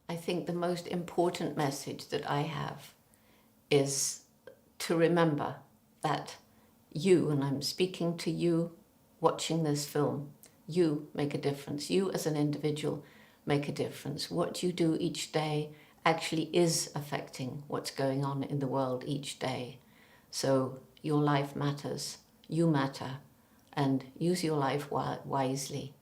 I think the most important message that I have is to remember that you, and I'm speaking to you watching this film, you make a difference. You as an individual make a difference. What you do each day actually is affecting what's going on in the world each day. So your life matters, you matter, and use your life wisely.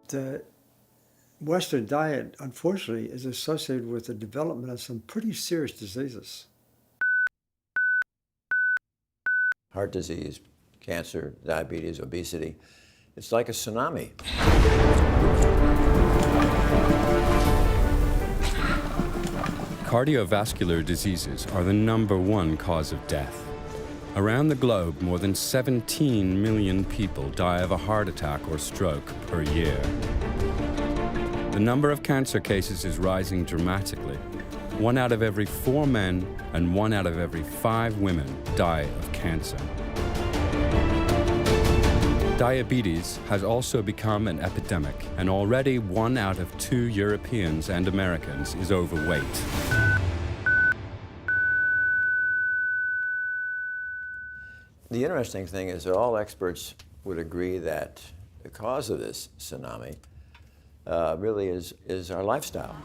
The Western diet, unfortunately, is associated with the development of some pretty serious diseases. Heart disease, cancer, diabetes, obesity. It's like a tsunami. Cardiovascular diseases are the #1 cause of death. Around the globe, more than 17 million people die of a heart attack or stroke per year. The number of cancer cases is rising dramatically. 1 out of every 4 men and 1 out of every 5 women die of cancer. Diabetes has also become an epidemic, and already 1 out of 2 Europeans and Americans is overweight. The interesting thing is that all experts would agree that the cause of this tsunami really is our lifestyle.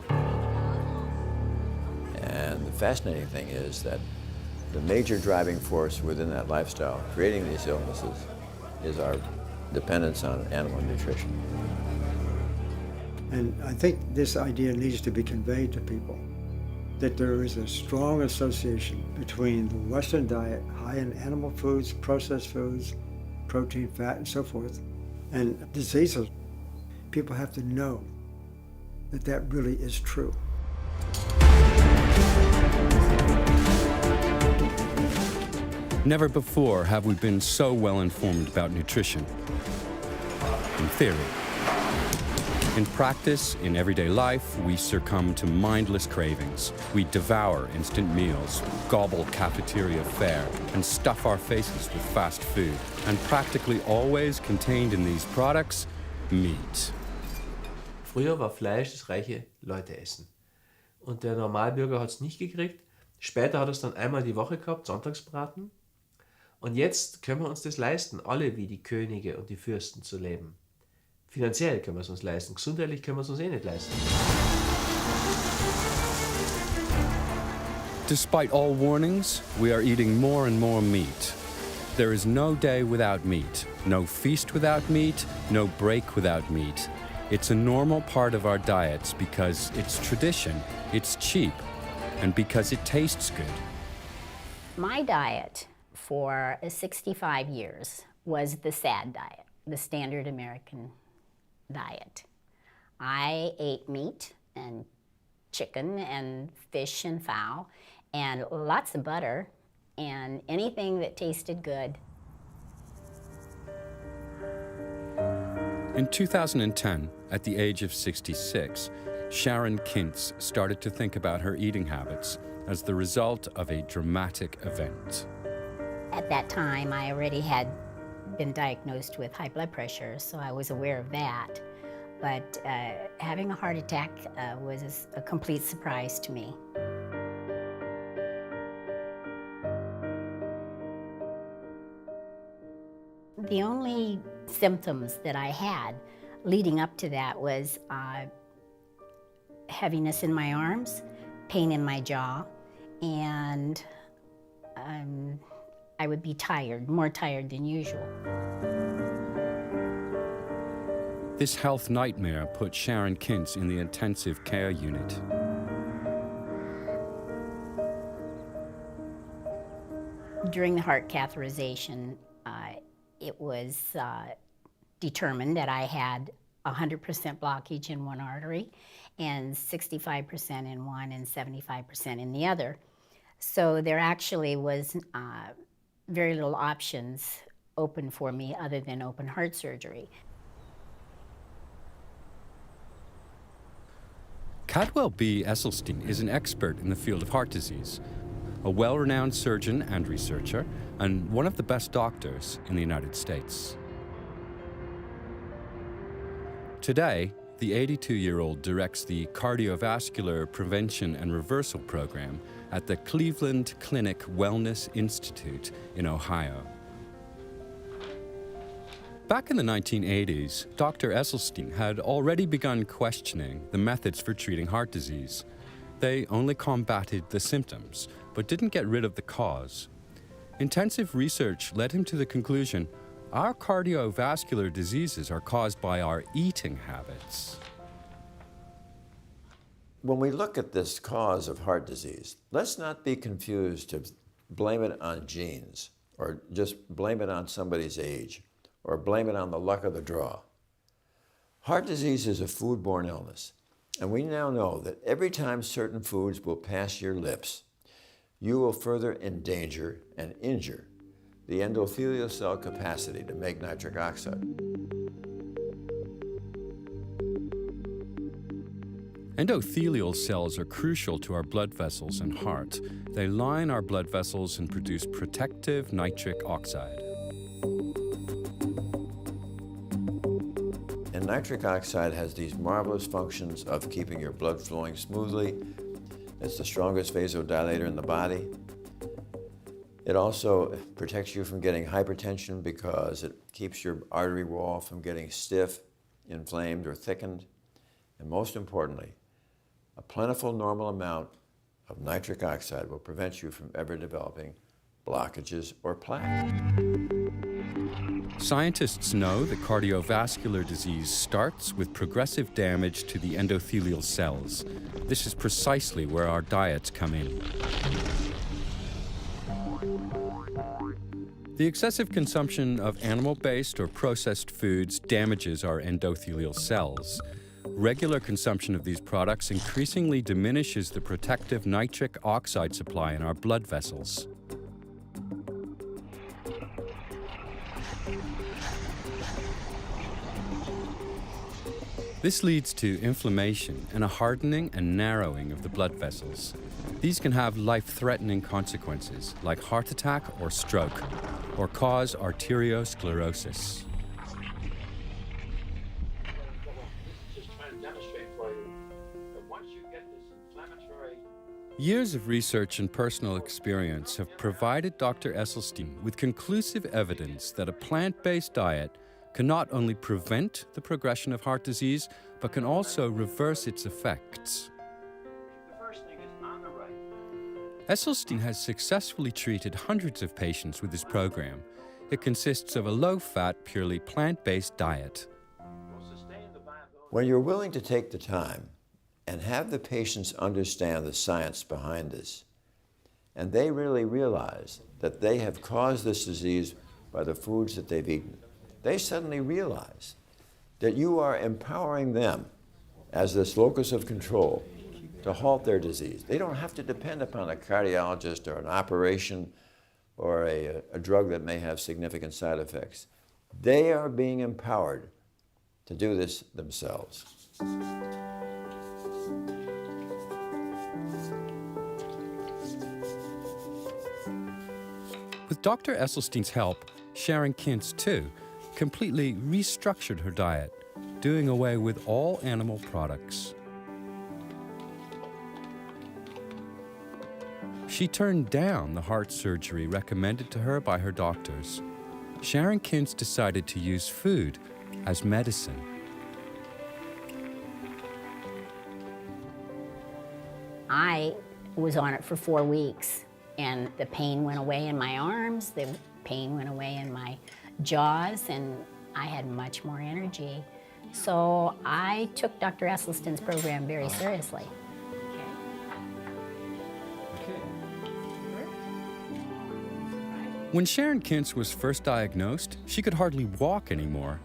And the fascinating thing is that the major driving force within that lifestyle, creating these illnesses, is our dependence on animal nutrition. And I think this idea needs to be conveyed to people, that there is a strong association between the Western diet, high in animal foods, processed foods, protein, fat, and so forth, and diseases. People have to know that that really is true. Never before have we been so well informed about nutrition. In theory. In practice, in everyday life, we succumb to mindless cravings. We devour instant meals, gobble cafeteria fare, and stuff our faces with fast food. And practically always contained in these products, meat. Früher war Fleisch das reiche Leute essen. Und der Normalbürger hat es nicht gekriegt. Später hat er es dann einmal die Woche gehabt, Sonntagsbraten. Und jetzt können wir uns das leisten, alle wie die Könige und die Fürsten zu leben. Finanziell können wir es uns leisten, gesundheitlich können wir es uns nicht leisten. Despite all warnings, we are eating more and more meat. There is no day without meat, no feast without meat, no break without meat. It's a normal part of our diets because it's tradition, it's cheap, and because it tastes good. My diet for 65 years was the SAD diet, the standard American diet. I ate meat and chicken and fish and fowl and lots of butter and anything that tasted good. In 2010, at the age of 66, Sharon Kintz started to think about her eating habits as the result of a dramatic event. At that time, I already had been diagnosed with high blood pressure, so I was aware of that. But having a heart attack was a complete surprise to me. The only symptoms that I had leading up to that was heaviness in my arms, pain in my jaw, and I would be tired, more tired than usual. This health nightmare put Sharon Kintz in the intensive care unit. During the heart catheterization, it was determined that I had 100% blockage in one artery and 65% in one and 75% in the other. So there actually was very little options open for me other than open heart surgery. Caldwell B. Esselstyn is an expert in the field of heart disease, a well-renowned surgeon and researcher, and one of the best doctors in the United States. Today, the 82-year-old directs the Cardiovascular Prevention and Reversal Program at the Cleveland Clinic Wellness Institute in Ohio. Back in the 1980s, Dr. Esselstyn had already begun questioning the methods for treating heart disease. They only combated the symptoms, but didn't get rid of the cause. Intensive research led him to the conclusion, our cardiovascular diseases are caused by our eating habits. When we look at this cause of heart disease, let's not be confused to blame it on genes, or just blame it on somebody's age, or blame it on the luck of the draw. Heart disease is a foodborne illness, and we now know that every time certain foods will pass your lips, you will further endanger and injure the endothelial cell capacity to make nitric oxide. Endothelial cells are crucial to our blood vessels and heart. They line our blood vessels and produce protective nitric oxide. And nitric oxide has these marvelous functions of keeping your blood flowing smoothly. It's the strongest vasodilator in the body. It also protects you from getting hypertension because it keeps your artery wall from getting stiff, inflamed, or thickened. And most importantly, a plentiful normal amount of nitric oxide will prevent you from ever developing blockages or plaque. Scientists know that cardiovascular disease starts with progressive damage to the endothelial cells. This is precisely where our diets come in. The excessive consumption of animal-based or processed foods damages our endothelial cells. Regular consumption of these products increasingly diminishes the protective nitric oxide supply in our blood vessels. This leads to inflammation and a hardening and narrowing of the blood vessels. These can have life-threatening consequences like heart attack or stroke, or cause arteriosclerosis. Years of research and personal experience have provided Dr. Esselstyn with conclusive evidence that a plant-based diet can not only prevent the progression of heart disease, but can also reverse its effects. Esselstyn has successfully treated hundreds of patients with this program. It consists of a low-fat, purely plant-based diet. When you're willing to take the time and have the patients understand the science behind this, and they really realize that they have caused this disease by the foods that they've eaten, they suddenly realize that you are empowering them as this locus of control to halt their disease. They don't have to depend upon a cardiologist or an operation or a drug that may have significant side effects. They are being empowered to do this themselves. With Dr. Esselstyn's help, Sharon Kintz, too, completely restructured her diet, doing away with all animal products. She turned down the heart surgery recommended to her by her doctors. Sharon Kintz decided to use food as medicine. I was on it for 4 weeks, and the pain went away in my arms, the pain went away in my jaws, and I had much more energy. So I took Dr. Esselstyn's program very seriously. When Sharon Kintz was first diagnosed, she could hardly walk anymore.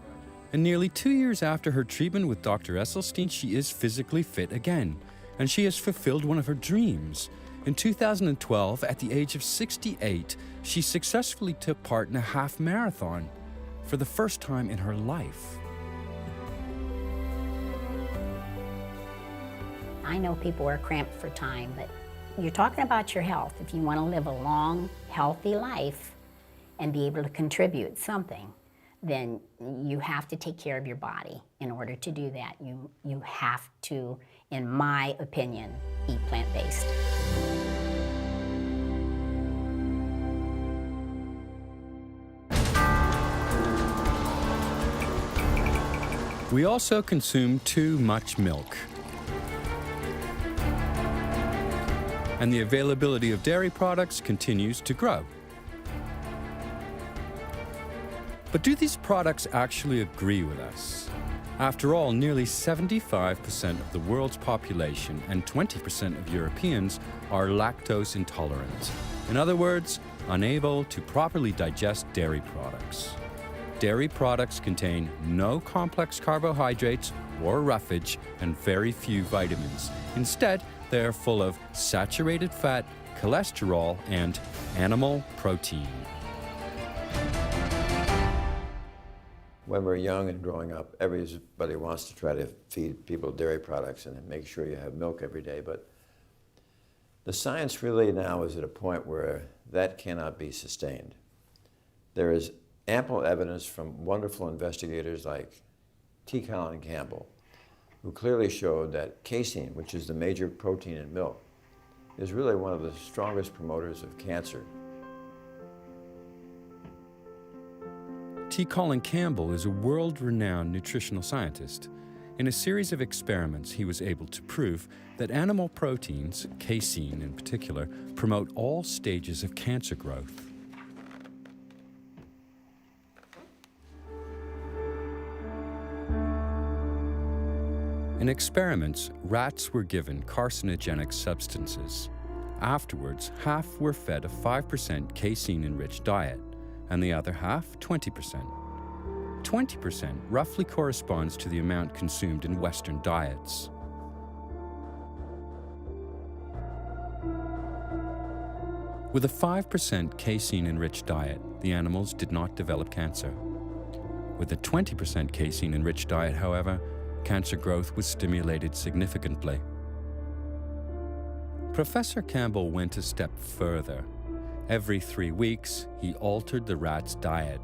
And nearly 2 years after her treatment with Dr. Esselstyn, she is physically fit again. And she has fulfilled one of her dreams. In 2012, at the age of 68, she successfully took part in a half marathon for the first time in her life. I know people are cramped for time, but you're talking about your health. If you want to live a long, healthy life and be able to contribute something, then you have to take care of your body. In order to do that, you have to, in my opinion, eat plant-based. We also consume too much milk. And the availability of dairy products continues to grow. But do these products actually agree with us? After all, nearly 75% of the world's population and 20% of Europeans are lactose intolerant. In other words, unable to properly digest dairy products. Dairy products contain no complex carbohydrates or roughage and very few vitamins. Instead, they are full of saturated fat, cholesterol, and animal protein. When we're young and growing up, everybody wants to try to feed people dairy products and make sure you have milk every day, but the science really now is at a point where that cannot be sustained. There is ample evidence from wonderful investigators like Colin Campbell, who clearly showed that casein, which is the major protein in milk, is really one of the strongest promoters of cancer. Colin Campbell is a world-renowned nutritional scientist. In a series of experiments, he was able to prove that animal proteins, casein in particular, promote all stages of cancer growth. In experiments, rats were given carcinogenic substances. Afterwards, half were fed a 5% casein-enriched diet, and the other half 20%. 20% roughly corresponds to the amount consumed in Western diets. With a 5% casein-enriched diet, the animals did not develop cancer. With a 20% casein-enriched diet, however, cancer growth was stimulated significantly. Professor Campbell went a step further. Every 3 weeks, he altered the rat's diet.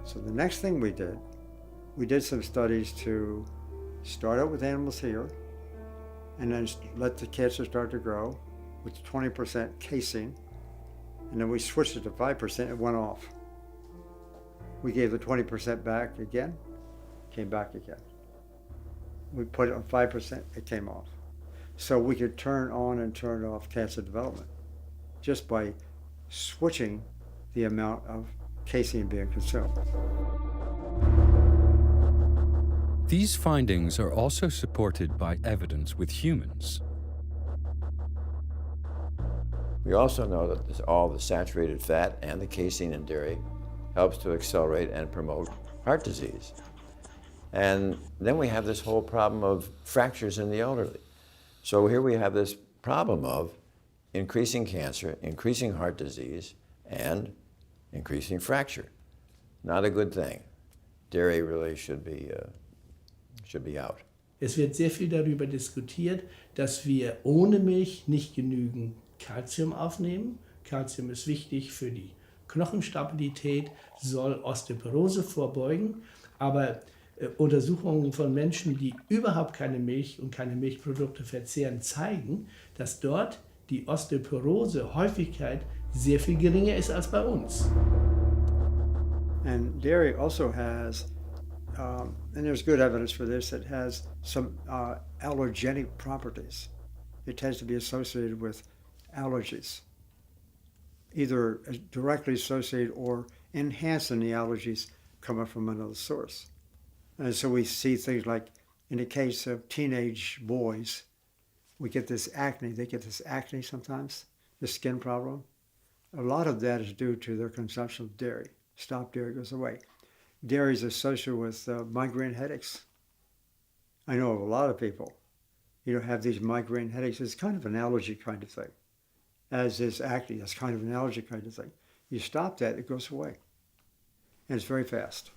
So the next thing we did some studies to start out with animals here and then let the cancer start to grow with 20% casein, and then we switched it to 5%, it went off. We gave the 20% back again, came back again. We put it on 5%, it came off. So we could turn on and turn off cancer development just by switching the amount of casein being consumed. These findings are also supported by evidence with humans. We also know that all the saturated fat and the casein in dairy helps to accelerate and promote heart disease. And then we have this whole problem of fractures in the elderly. So here we have this problem of increasing cancer, increasing heart disease, and increasing fracture. Not a good thing. Dairy really should be out. Es wird sehr viel darüber diskutiert, dass wir ohne Milch nicht genügend Kalzium aufnehmen. Kalzium ist wichtig für die Knochenstabilität, soll Osteoporose vorbeugen, aber Untersuchungen von Menschen, die überhaupt keine Milch und keine Milchprodukte verzehren, zeigen, dass dort die Osteoporose-Häufigkeit sehr viel geringer ist als bei uns. And dairy also has, and there's good evidence for this, it has some allergenic properties. It tends to be associated with allergies, either directly associated or enhancing the allergies coming from another source. And so we see things like, in the case of teenage boys, we get this acne. They get this acne sometimes, this skin problem. A lot of that is due to their consumption of dairy. Stop dairy, goes away. Dairy is associated with migraine headaches. I know of a lot of people, have these migraine headaches. It's kind of an allergy kind of thing, as is acne. That's kind of an allergy kind of thing. You stop that, it goes away. And it's very fast.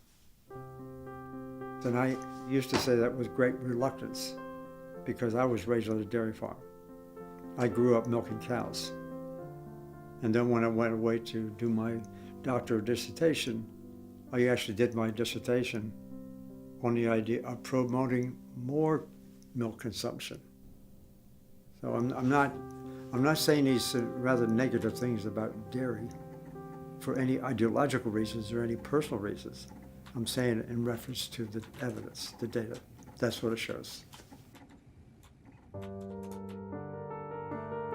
And I used to say that with great reluctance because I was raised on a dairy farm. I grew up milking cows. And then when I went away to do my doctoral dissertation, I actually did my dissertation on the idea of promoting more milk consumption. So I'm not saying these rather negative things about dairy for any ideological reasons or any personal reasons. I'm saying it in reference to the evidence, the data. That's what it shows.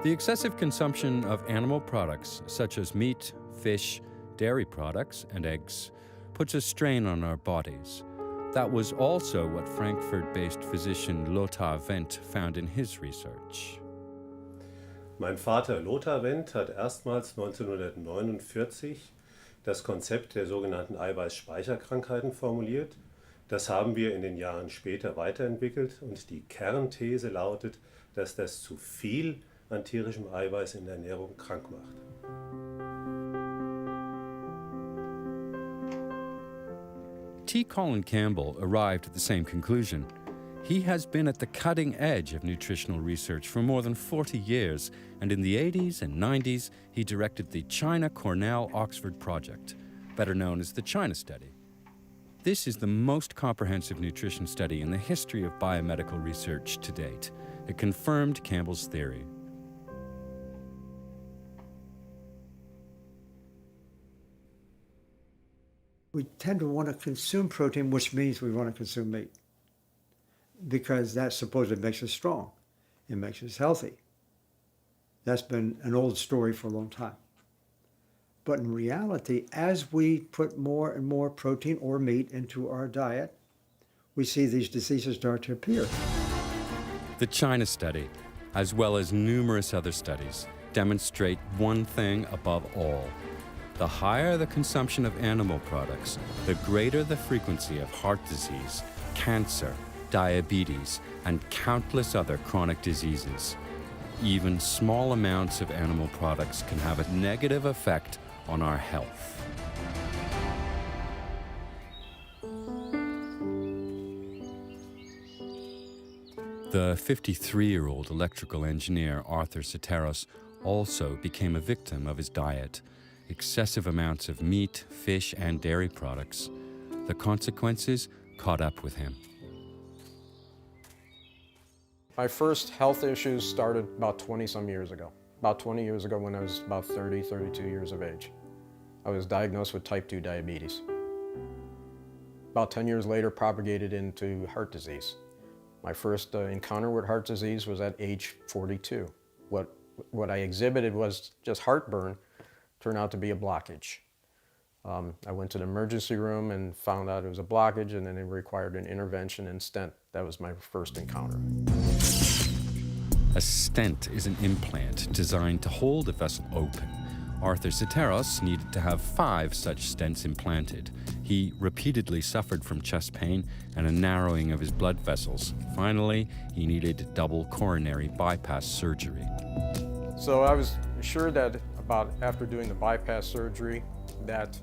The excessive consumption of animal products, such as meat, fish, dairy products, and eggs, puts a strain on our bodies. That was also what Frankfurt-based physician Lothar Wendt found in his research. Mein Vater Lothar Wendt hat erstmals 1949 das Konzept der sogenannten Eiweißspeicherkrankheiten formuliert. Das haben wir in den Jahren später weiterentwickelt und die Kernthese lautet, dass das zu viel an tierischem Eiweiß in der Ernährung krank macht. T. Colin Campbell arrived at the same conclusion. He has been at the cutting edge of nutritional research for more than 40 years, and in the 80s and 90s, he directed the China-Cornell-Oxford project, better known as the China Study. This is the most comprehensive nutrition study in the history of biomedical research to date. It confirmed Campbell's theory. We tend to want to consume protein, which means we want to consume meat, because that supposedly makes us strong. It makes us healthy. That's been an old story for a long time. But in reality, as we put more and more protein or meat into our diet, we see these diseases start to appear. The China Study, as well as numerous other studies, demonstrate one thing above all. The higher the consumption of animal products, the greater the frequency of heart disease, cancer, diabetes, and countless other chronic diseases. Even small amounts of animal products can have a negative effect on our health. The 53-year-old electrical engineer Arthur Soteros also became a victim of his diet. Excessive amounts of meat, fish, and dairy products. The consequences caught up with him. My first health issues started about 20-some years ago. About 20 years ago when I was about 30, 32 years of age. I was diagnosed with type 2 diabetes. About 10 years later, propagated into heart disease. My first encounter with heart disease was at age 42. What I exhibited was just heartburn, turned out to be a blockage. I went to the emergency room and found out it was a blockage, and then it required an intervention and stent. That was my first encounter. A stent is an implant designed to hold a vessel open. Arthur Soteros needed to have 5 such stents implanted. He repeatedly suffered from chest pain and a narrowing of his blood vessels. Finally, he needed double coronary bypass surgery. So I was sure that about after doing the bypass surgery that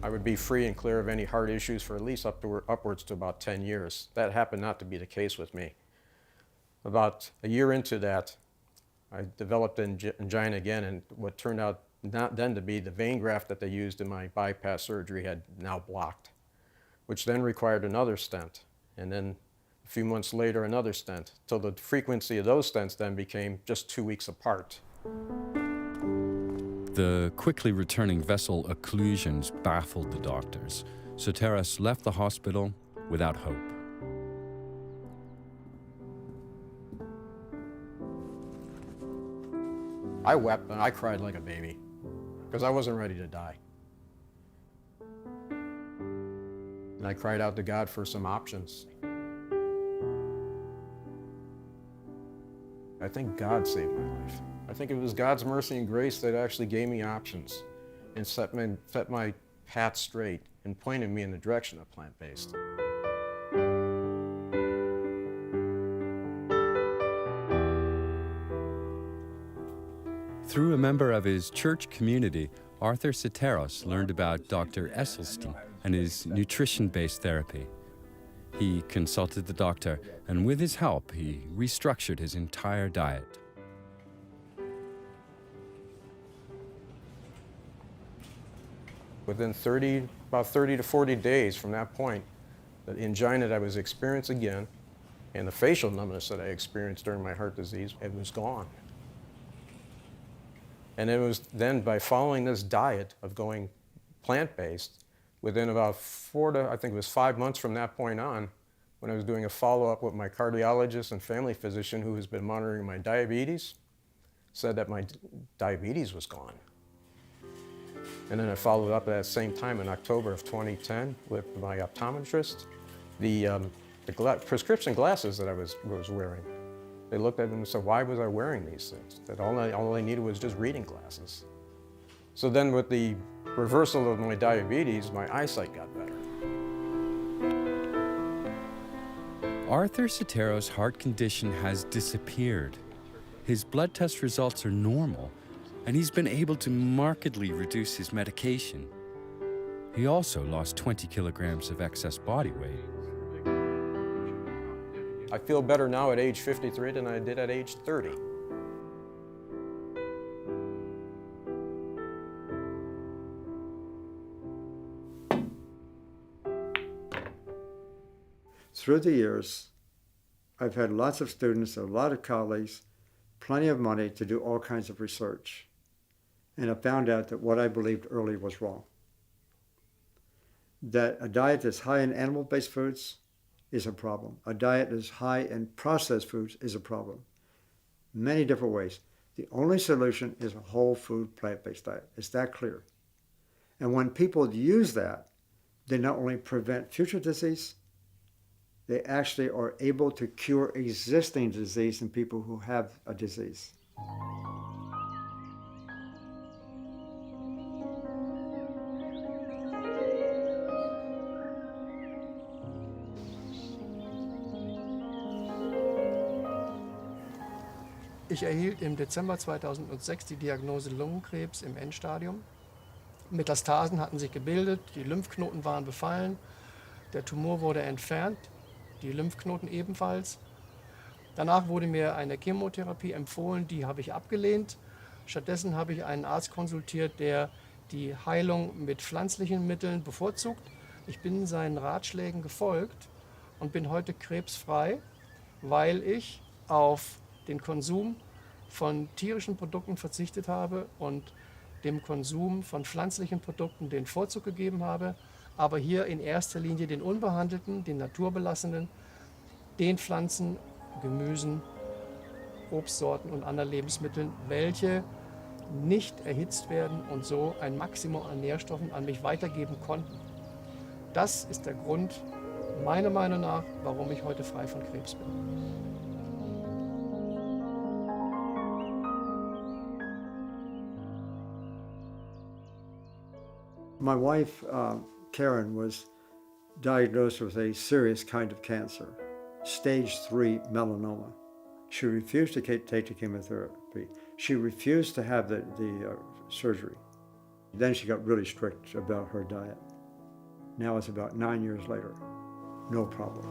I would be free and clear of any heart issues for at least upwards to about 10 years. That happened not to be the case with me. About a year into that, I developed angina again, and what turned out not then to be the vein graft that they used in my bypass surgery had now blocked, which then required another stent, and then a few months later another stent, till the frequency of those stents then became just 2 weeks apart. The quickly returning vessel occlusions baffled the doctors. Soteris left the hospital without hope. I wept and I cried like a baby because I wasn't ready to die. And I cried out to God for some options. I think God saved my life. I think it was God's mercy and grace that actually gave me options and set my path straight and pointed me in the direction of plant-based. Through a member of his church community, Arthur Soteris learned about Dr. Esselstyn and his nutrition-based therapy. He consulted the doctor, and with his help, he restructured his entire diet. Within about 30 to 40 days from that point, the angina that I was experiencing again and the facial numbness that I experienced during my heart disease, it was gone. And it was then by following this diet of going plant-based, within about 5 months from that point on, when I was doing a follow-up with my cardiologist and family physician who has been monitoring my diabetes, said that my diabetes was gone. And then I followed up at that same time in October of 2010 with my optometrist. The prescription glasses that I was wearing, they looked at them and said, why was I wearing these things? That all I needed was just reading glasses. So then with the reversal of my diabetes, my eyesight got better. Arthur Soteris' heart condition has disappeared. His blood test results are normal, and he's been able to markedly reduce his medication. He also lost 20 kilograms of excess body weight. I feel better now at age 53 than I did at age 30. Through the years, I've had lots of students, a lot of colleagues, plenty of money to do all kinds of research. And I found out that what I believed early was wrong. That a diet that's high in animal-based foods is a problem. A diet that's high in processed foods is a problem. Many different ways. The only solution is a whole food plant-based diet. It's that clear. And when people use that, they not only prevent future disease, they actually are able to cure existing disease in people who have a disease. Ich erhielt im Dezember 2006 die Diagnose Lungenkrebs im Endstadium. Metastasen hatten sich gebildet, die Lymphknoten waren befallen, der Tumor wurde entfernt, die Lymphknoten ebenfalls. Danach wurde mir eine Chemotherapie empfohlen, die habe ich abgelehnt. Stattdessen habe ich einen Arzt konsultiert, der die Heilung mit pflanzlichen Mitteln bevorzugt. Ich bin seinen Ratschlägen gefolgt und bin heute krebsfrei, weil ich auf den Konsum von tierischen Produkten verzichtet habe und dem Konsum von pflanzlichen Produkten den Vorzug gegeben habe, aber hier in erster Linie den unbehandelten, den naturbelassenen, den Pflanzen, Gemüsen, Obstsorten und anderen Lebensmitteln, welche nicht erhitzt werden und so ein Maximum an Nährstoffen an mich weitergeben konnten. Das ist der Grund, meiner Meinung nach, warum ich heute frei von Krebs bin. My wife, Karen, was diagnosed with a serious kind of cancer, stage 3 melanoma. She refused to take the chemotherapy. She refused to have the surgery. Then she got really strict about her diet. Now it's about 9 years later. No problem.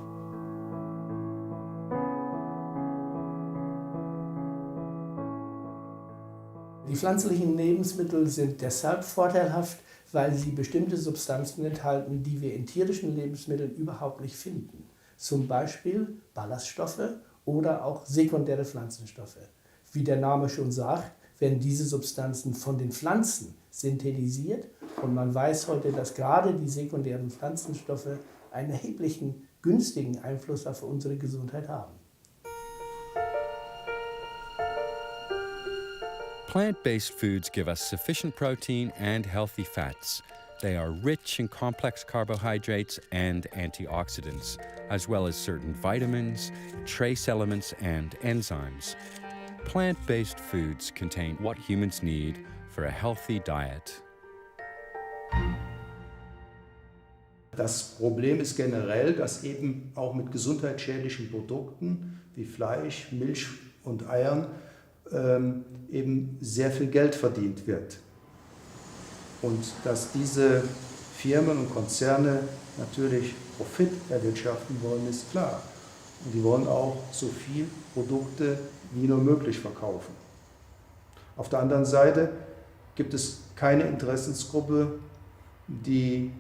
Die pflanzlichen Lebensmittel sind deshalb vorteilhaft, weil sie bestimmte Substanzen enthalten, die wir in tierischen Lebensmitteln überhaupt nicht finden. Zum Beispiel Ballaststoffe oder auch sekundäre Pflanzenstoffe. Wie der Name schon sagt, werden diese Substanzen von den Pflanzen synthetisiert. Und man weiß heute, dass gerade die sekundären Pflanzenstoffe einen erheblichen günstigen Einfluss auf unsere Gesundheit haben. Plant-based foods give us sufficient protein and healthy fats. They are rich in complex carbohydrates and antioxidants, as well as certain vitamins, trace elements, and enzymes. Plant-based foods contain what humans need for a healthy diet. Das Problem ist generell, dass eben auch mit gesundheitsschädlichen Produkten wie Fleisch, Milch und Eiern eben sehr viel Geld verdient wird. Und dass diese Firmen und Konzerne natürlich Profit erwirtschaften wollen, ist klar. Und die wollen auch so viel Produkte wie nur möglich verkaufen. Auf der anderen Seite gibt es keine Interessensgruppe, die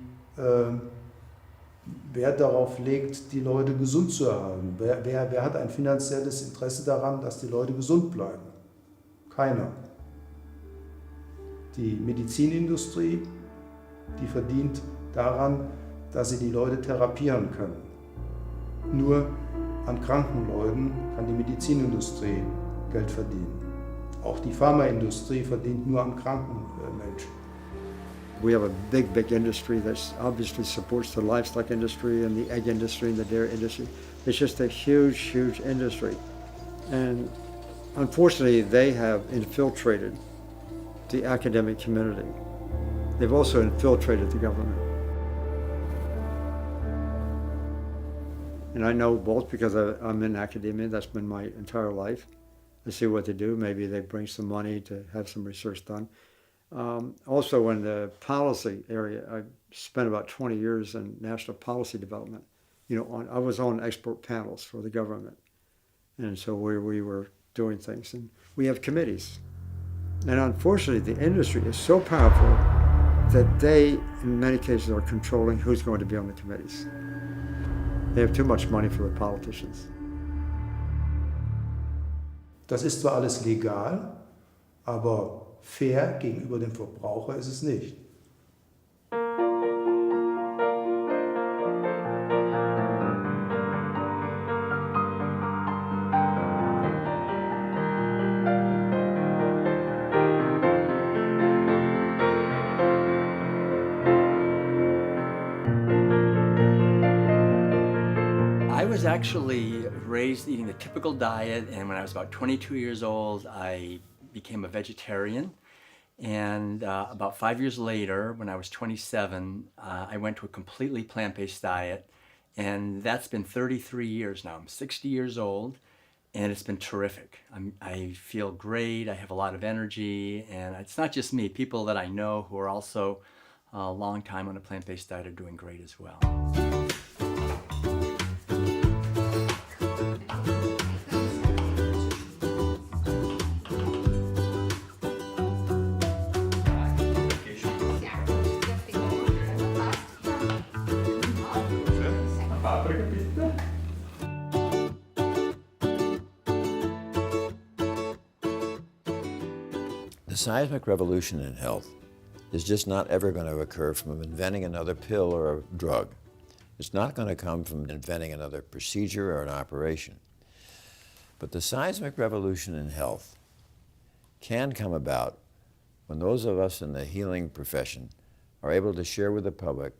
Wert darauf legt, die Leute gesund zu erhalten. Wer hat ein finanzielles Interesse daran, dass die Leute gesund bleiben? Keiner. Die Medizinindustrie, die verdient daran, dass sie die Leute therapieren können. Nur an kranken Leuten kann die Medizinindustrie Geld verdienen. Auch die Pharmaindustrie verdient nur an kranken Menschen. We have a big industry that obviously supports the livestock industry and the egg industry and the dairy industry. It's just a huge industry. And unfortunately, they have infiltrated the academic community. They've also infiltrated the government. And I know both because I'm in academia, that's been my entire life. I see what they do. Maybe they bring some money to have some research done. Also in the policy area, I spent about 20 years in national policy development. I was on expert panels for the government. And so we were doing things. And we have committees. And unfortunately, the industry is so powerful that they, in many cases, are controlling who's going to be on the committees. They have too much money for the politicians. Das ist zwar alles legal, aber fair gegenüber dem Verbraucher ist es nicht. I was actually raised eating the typical diet, and when I was about 22 years old, I became a vegetarian. And about 5 years later, when I was 27, I went to a completely plant-based diet, and that's been 33 years now. I'm 60 years old, and it's been terrific. I feel great, I have a lot of energy, and it's not just me. People that I know who are also a long time on a plant-based diet are doing great as well. The seismic revolution in health is just not ever going to occur from inventing another pill or a drug. It's not going to come from inventing another procedure or an operation. But the seismic revolution in health can come about when those of us in the healing profession are able to share with the public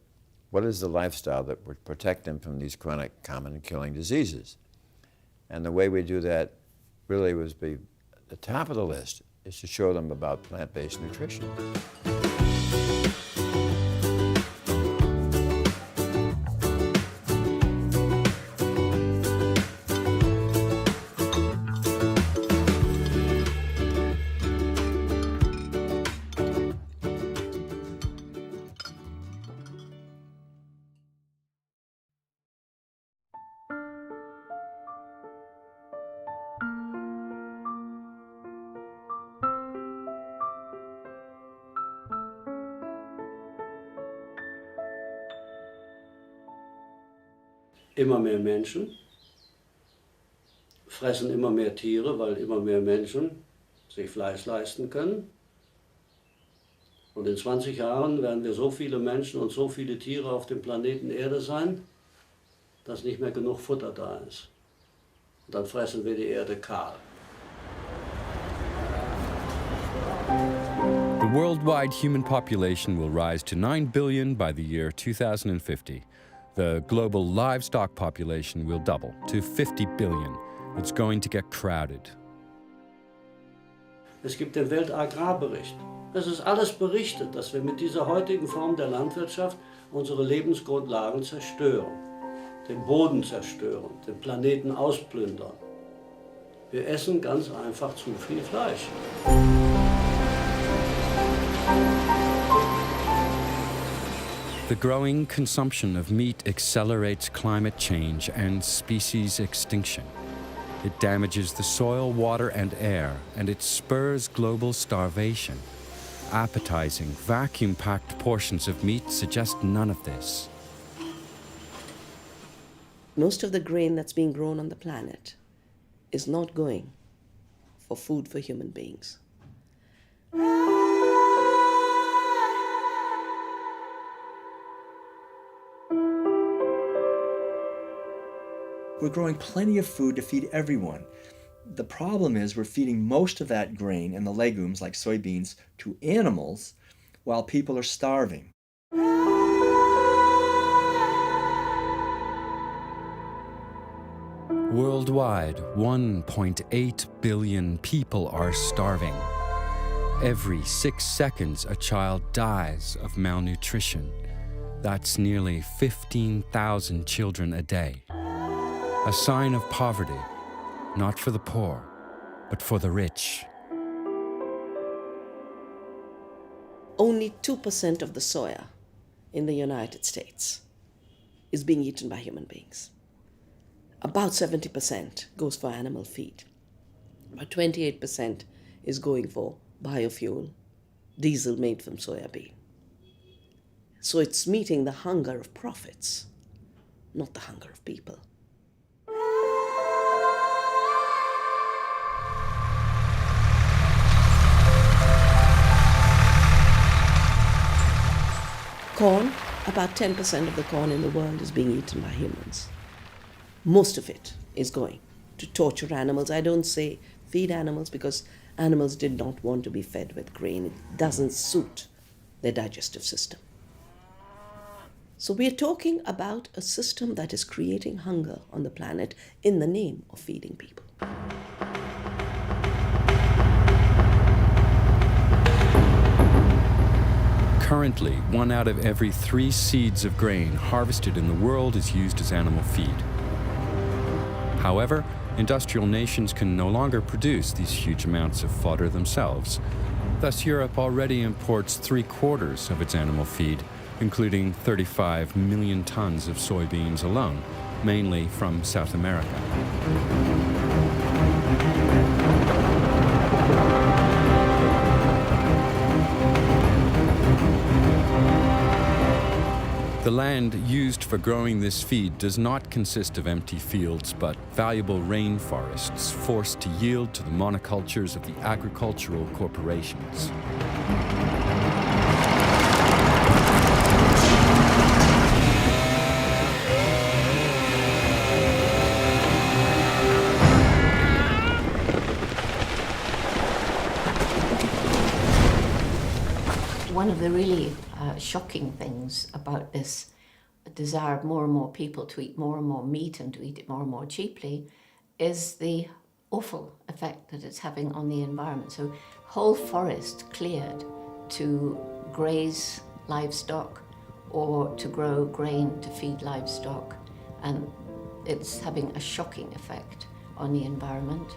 what is the lifestyle that would protect them from these chronic, common, killing diseases. And the way we do that really was be at the top of the list is to show them about plant-based nutrition. Immer mehr Menschen fressen immer mehr Tiere, weil immer mehr Menschen sich Fleisch leisten können. Und in 20 Jahren werden wir so viele Menschen und so viele Tiere auf dem Planeten Erde sein, dass nicht mehr genug Futter da ist. Und dann fressen wir die Erde kahl. The worldwide human population will rise to 9 billion by the year 2050. The global livestock population will double to 50 billion. It's going to get crowded. Es gibt den Weltagrarbericht. Es ist alles berichtet, dass wir mit dieser heutigen Form der Landwirtschaft unsere Lebensgrundlagen zerstören, den Boden zerstören, den Planeten ausplündern. Wir essen ganz einfach zu viel Fleisch. The growing consumption of meat accelerates climate change and species extinction. It damages the soil, water, and air, and it spurs global starvation. Appetizing, vacuum-packed portions of meat suggest none of this. Most of the grain that's being grown on the planet is not going for food for human beings. We're growing plenty of food to feed everyone. The problem is we're feeding most of that grain and the legumes, like soybeans, to animals while people are starving. Worldwide, 1.8 billion people are starving. Every 6 seconds, a child dies of malnutrition. That's nearly 15,000 children a day. A sign of poverty, not for the poor, but for the rich. Only 2% of the soya in the United States is being eaten by human beings. About 70% goes for animal feed. About 28% is going for biofuel, diesel made from soya bean. So it's meeting the hunger of profits, not the hunger of people. Corn, about 10% of the corn in the world is being eaten by humans. Most of it is going to torture animals. I don't say feed animals because animals did not want to be fed with grain. It doesn't suit their digestive system. So we're talking about a system that is creating hunger on the planet in the name of feeding people. Currently, 1 out of every 3 seeds of grain harvested in the world is used as animal feed. However, industrial nations can no longer produce these huge amounts of fodder themselves. Thus, Europe already imports 3/4 of its animal feed, including 35 million tons of soybeans alone, mainly from South America. The land used for growing this feed does not consist of empty fields, but valuable rainforests forced to yield to the monocultures of the agricultural corporations. One of the really shocking things about this desire of more and more people to eat more and more meat and to eat it more and more cheaply is the awful effect that it's having on the environment. So whole forests cleared to graze livestock or to grow grain to feed livestock, and it's having a shocking effect on the environment.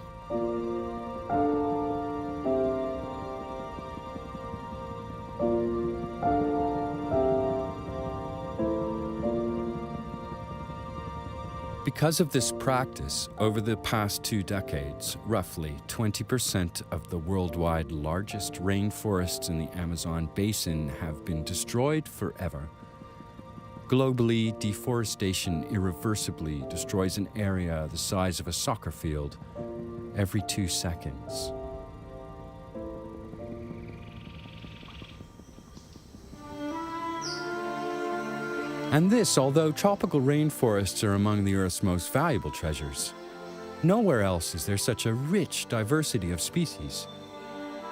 Because of this practice, over the past 2 decades, roughly 20% of the worldwide largest rainforests in the Amazon basin have been destroyed forever. Globally, deforestation irreversibly destroys an area the size of a soccer field every 2 seconds. And this, although tropical rainforests are among the Earth's most valuable treasures. Nowhere else is there such a rich diversity of species.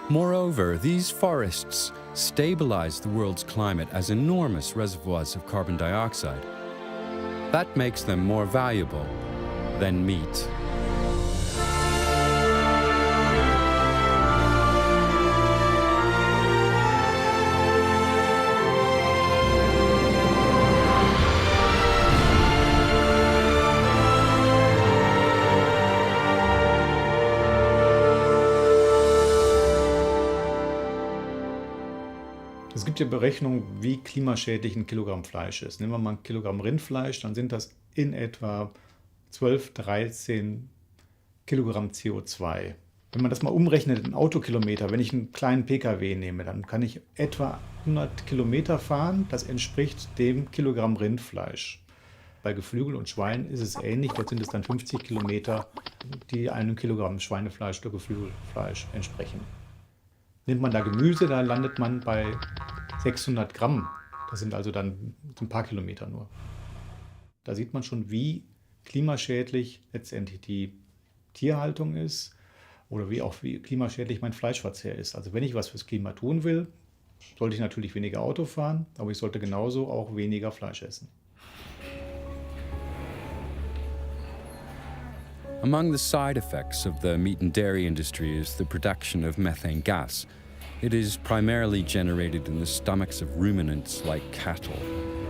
Moreover, these forests stabilize the world's climate as enormous reservoirs of carbon dioxide. That makes them more valuable than meat. Es gibt ja Berechnungen, wie klimaschädlich ein Kilogramm Fleisch ist. Nehmen wir mal ein Kilogramm Rindfleisch, dann sind das in etwa 12, 13 Kilogramm CO2. Wenn man das mal umrechnet in Autokilometer, wenn ich einen kleinen Pkw nehme, dann kann ich etwa 100 Kilometer fahren. Das entspricht dem Kilogramm Rindfleisch. Bei Geflügel und Schwein ist es ähnlich. Dort sind es dann 50 Kilometer, die einem Kilogramm Schweinefleisch oder Geflügelfleisch entsprechen. Nimmt man da Gemüse, da landet man bei 600 Gramm. Das sind also dann ein paar Kilometer nur. Da sieht man schon, wie klimaschädlich letztendlich die Tierhaltung ist oder wie klimaschädlich mein Fleischverzehr ist. Also wenn ich was fürs Klima tun will, sollte ich natürlich weniger Auto fahren, aber ich sollte genauso auch weniger Fleisch essen. Among the side effects of the meat and dairy industry is the production of methane gas. It is primarily generated in the stomachs of ruminants like cattle.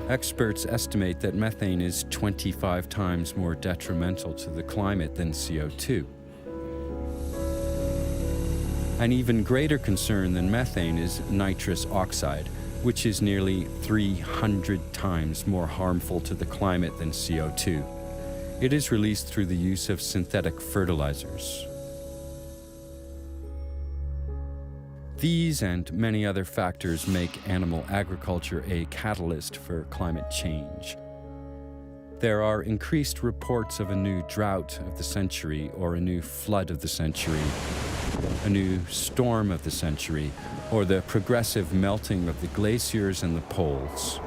Experts estimate that methane is 25 times more detrimental to the climate than CO2. An even greater concern than methane is nitrous oxide, which is nearly 300 times more harmful to the climate than CO2. It is released through the use of synthetic fertilizers. These and many other factors make animal agriculture a catalyst for climate change. There are increased reports of a new drought of the century or a new flood of the century, a new storm of the century, or the progressive melting of the glaciers and the poles.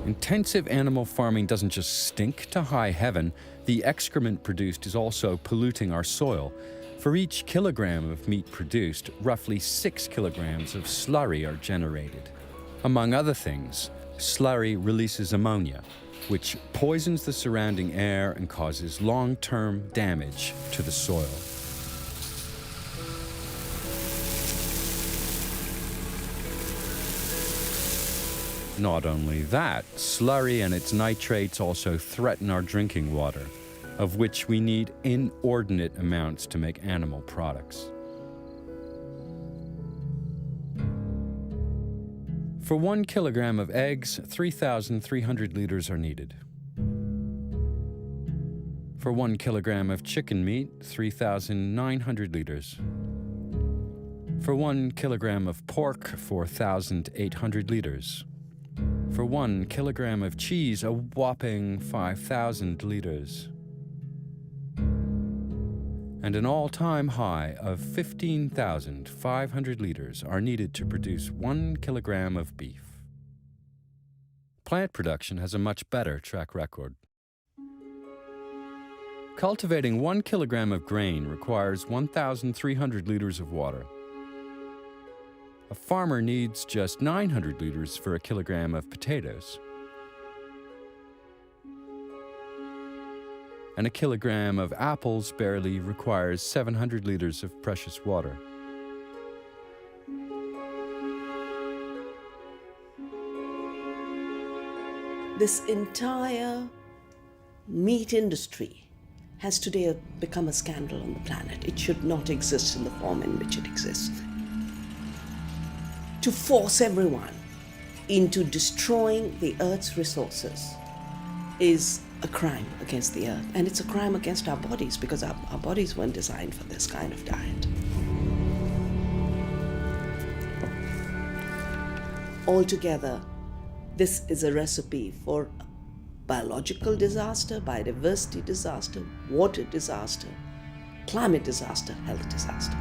Intensive animal farming doesn't just stink to high heaven, the excrement produced is also polluting our soil. For each kilogram of meat produced, roughly 6 kilograms of slurry are generated. Among other things, slurry releases ammonia, which poisons the surrounding air and causes long-term damage to the soil. Not only that, slurry and its nitrates also threaten our drinking water, of which we need inordinate amounts to make animal products. For 1 kilogram of eggs, 3,300 liters are needed. For 1 kilogram of chicken meat, 3,900 liters. For 1 kilogram of pork, 4,800 liters. For 1 kilogram of cheese, a whopping 5,000 liters. And an all-time high of 15,500 liters are needed to produce 1 kilogram of beef. Plant production has a much better track record. Cultivating 1 kilogram of grain requires 1,300 liters of water. A farmer needs just 900 liters for a kilogram of potatoes. And a kilogram of apples barely requires 700 liters of precious water. This entire meat industry has today become a scandal on the planet. It should not exist in the form in which it exists. To force everyone into destroying the Earth's resources is a crime against the Earth. And it's a crime against our bodies, because our bodies weren't designed for this kind of diet. Altogether, this is a recipe for biological disaster, biodiversity disaster, water disaster, climate disaster, health disaster.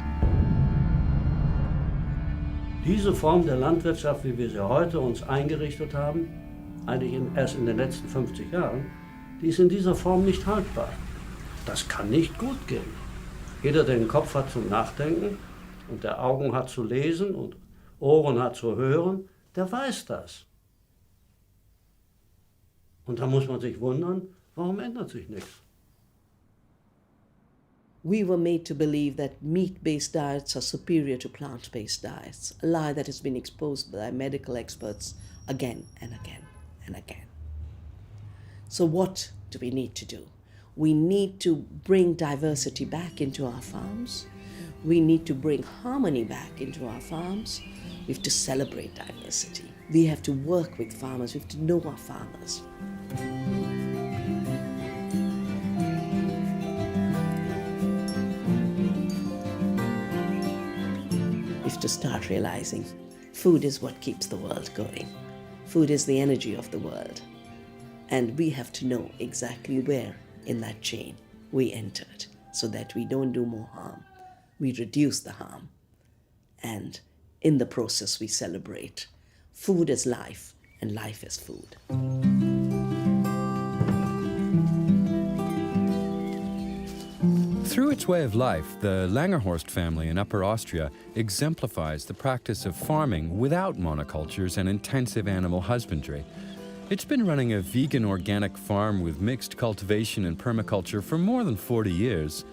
Diese Form der Landwirtschaft, wie wir sie heute uns eingerichtet haben, eigentlich erst in den letzten 50 Jahren, die ist in dieser Form nicht haltbar. Das kann nicht gut gehen. Jeder, der den Kopf hat zum Nachdenken und der Augen hat zu lesen und Ohren hat zu hören, der weiß das. Und da muss man sich wundern, warum ändert sich nichts? We were made to believe that meat-based diets are superior to plant-based diets, a lie that has been exposed by medical experts again and again and again. So what do we need to do? We need to bring diversity back into our farms. We need to bring harmony back into our farms. We have to celebrate diversity. We have to work with farmers. We have to know our farmers. We have to start realizing food is what keeps the world going. Food is the energy of the world. And we have to know exactly where in that chain we entered so that we don't do more harm. We reduce the harm. And in the process, we celebrate. Food is life, and life is food. Through its way of life, the Langerhorst family in Upper Austria exemplifies the practice of farming without monocultures and intensive animal husbandry. It's been running a vegan organic farm with mixed cultivation and permaculture for more than 40 years.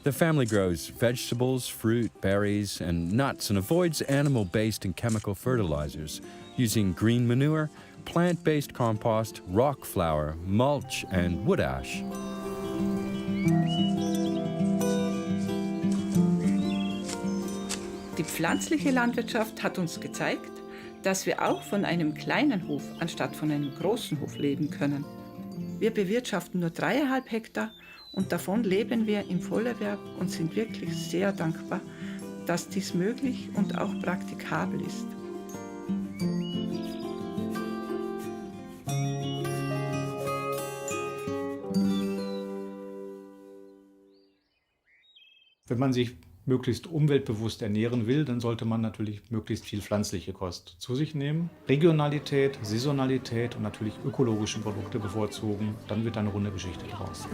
The family grows vegetables, fruit, berries, and nuts and avoids animal-based and chemical fertilizers, using green manure, plant-based compost, rock flour, mulch, and wood ash. Die pflanzliche Landwirtschaft hat uns gezeigt, dass wir auch von einem kleinen Hof anstatt von einem großen Hof leben können. Wir bewirtschaften nur 3,5 Hektar und davon leben wir im Vollerwerb und sind wirklich sehr dankbar, dass dies möglich und auch praktikabel ist. Wenn man sich möglichst umweltbewusst ernähren will, dann sollte man natürlich möglichst viel pflanzliche Kost zu sich nehmen. Regionalität, Saisonalität und natürlich ökologische Produkte bevorzugen. Dann wird eine runde Geschichte draus.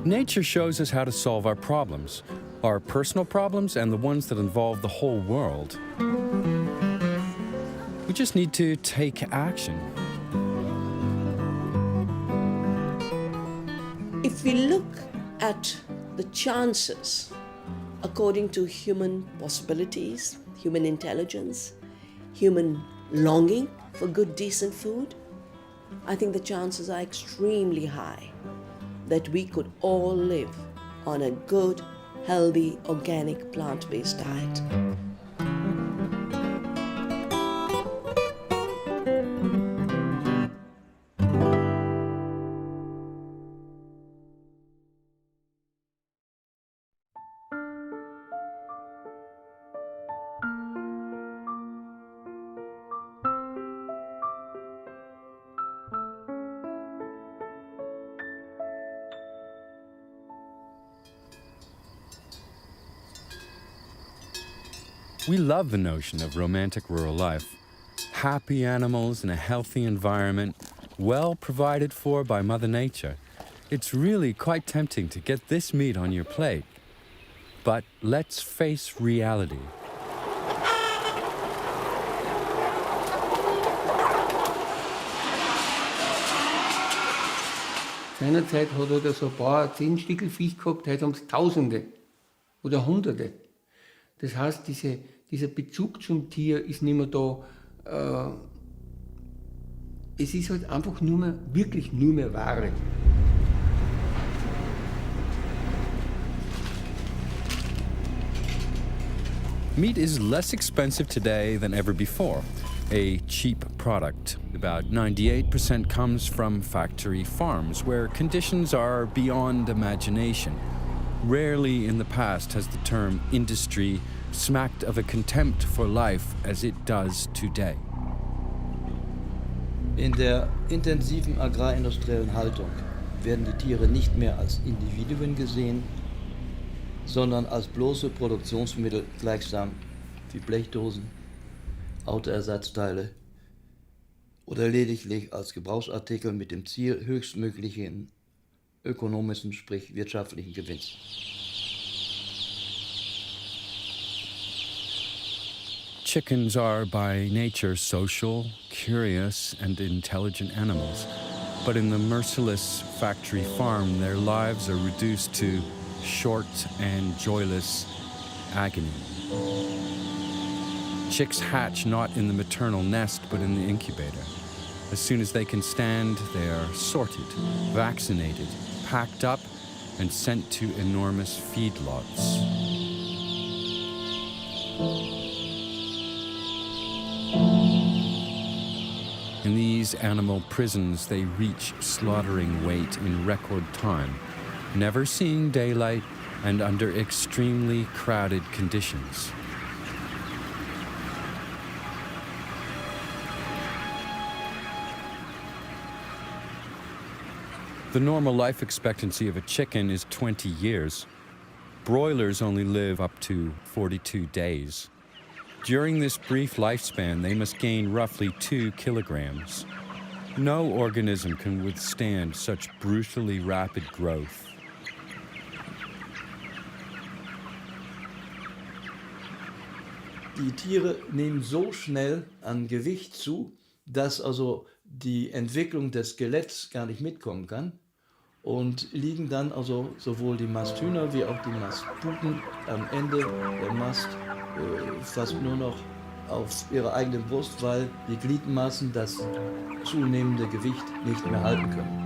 Nature shows us how to solve our problems, our personal problems and the ones that involve the whole world. We just need to take action. If we look at the chances according to human possibilities, human intelligence, human longing for good, decent food, I think the chances are extremely high that we could all live on a good, healthy, organic, plant-based diet. We love the notion of romantic rural life. Happy animals in a healthy environment, well provided for by Mother Nature. It's really quite tempting to get this meat on your plate. But let's face reality. Seinerzeit hat er so ein paar 10 Stickel Viech gehabt, heute haben es Tausende oder Hunderte. Das heißt, dieser Bezug zum Tier ist nicht mehr da. Es ist halt einfach wirklich nur mehr Ware. Meat is less expensive today than ever before. a cheap product. About 98% comes from factory farms, where conditions are beyond imagination. Rarely in the past has the term industry smacked of a contempt for life as it does today. In der intensiven agrarindustriellen Haltung werden die Tiere nicht mehr als Individuen gesehen, sondern als bloße Produktionsmittel gleichsam wie Blechdosen, Autoersatzteile oder lediglich als Gebrauchsartikel mit dem Ziel höchstmöglichen ökonomischen, sprich wirtschaftlichen Gewinns. Chickens are by nature social, curious, and intelligent animals. But in the merciless factory farm, their lives are reduced to short and joyless agony. Chicks hatch not in the maternal nest, but in the incubator. As soon as they can stand, they are sorted, vaccinated, packed up, and sent to enormous feedlots. In these animal prisons, they reach slaughtering weight in record time, never seeing daylight and under extremely crowded conditions. The normal life expectancy of a chicken is 20 years. Broilers only live up to 42 days. During this brief lifespan, they must gain roughly 2 kilograms. No organism can withstand such brutally rapid growth. Die Tiere nehmen so schnell an Gewicht zu, dass also die Entwicklung des Skeletts gar nicht mitkommen kann und liegen dann also sowohl die Masthühner wie auch die Mastputen am Ende der Mast fast nur noch auf ihrer eigenen Brust, weil die Gliedmaßen das zunehmende Gewicht nicht mehr halten können.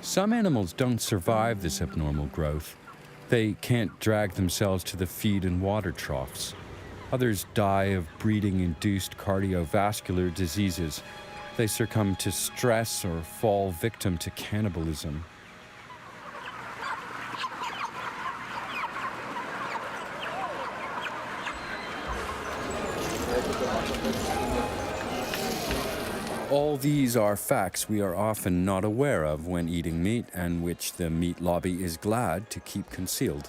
Some animals don't survive this abnormal growth. They can't drag themselves to the feed and water troughs. Others die of breeding-induced cardiovascular diseases. They succumb to stress or fall victim to cannibalism. All these are facts we are often not aware of when eating meat, and which the meat lobby is glad to keep concealed.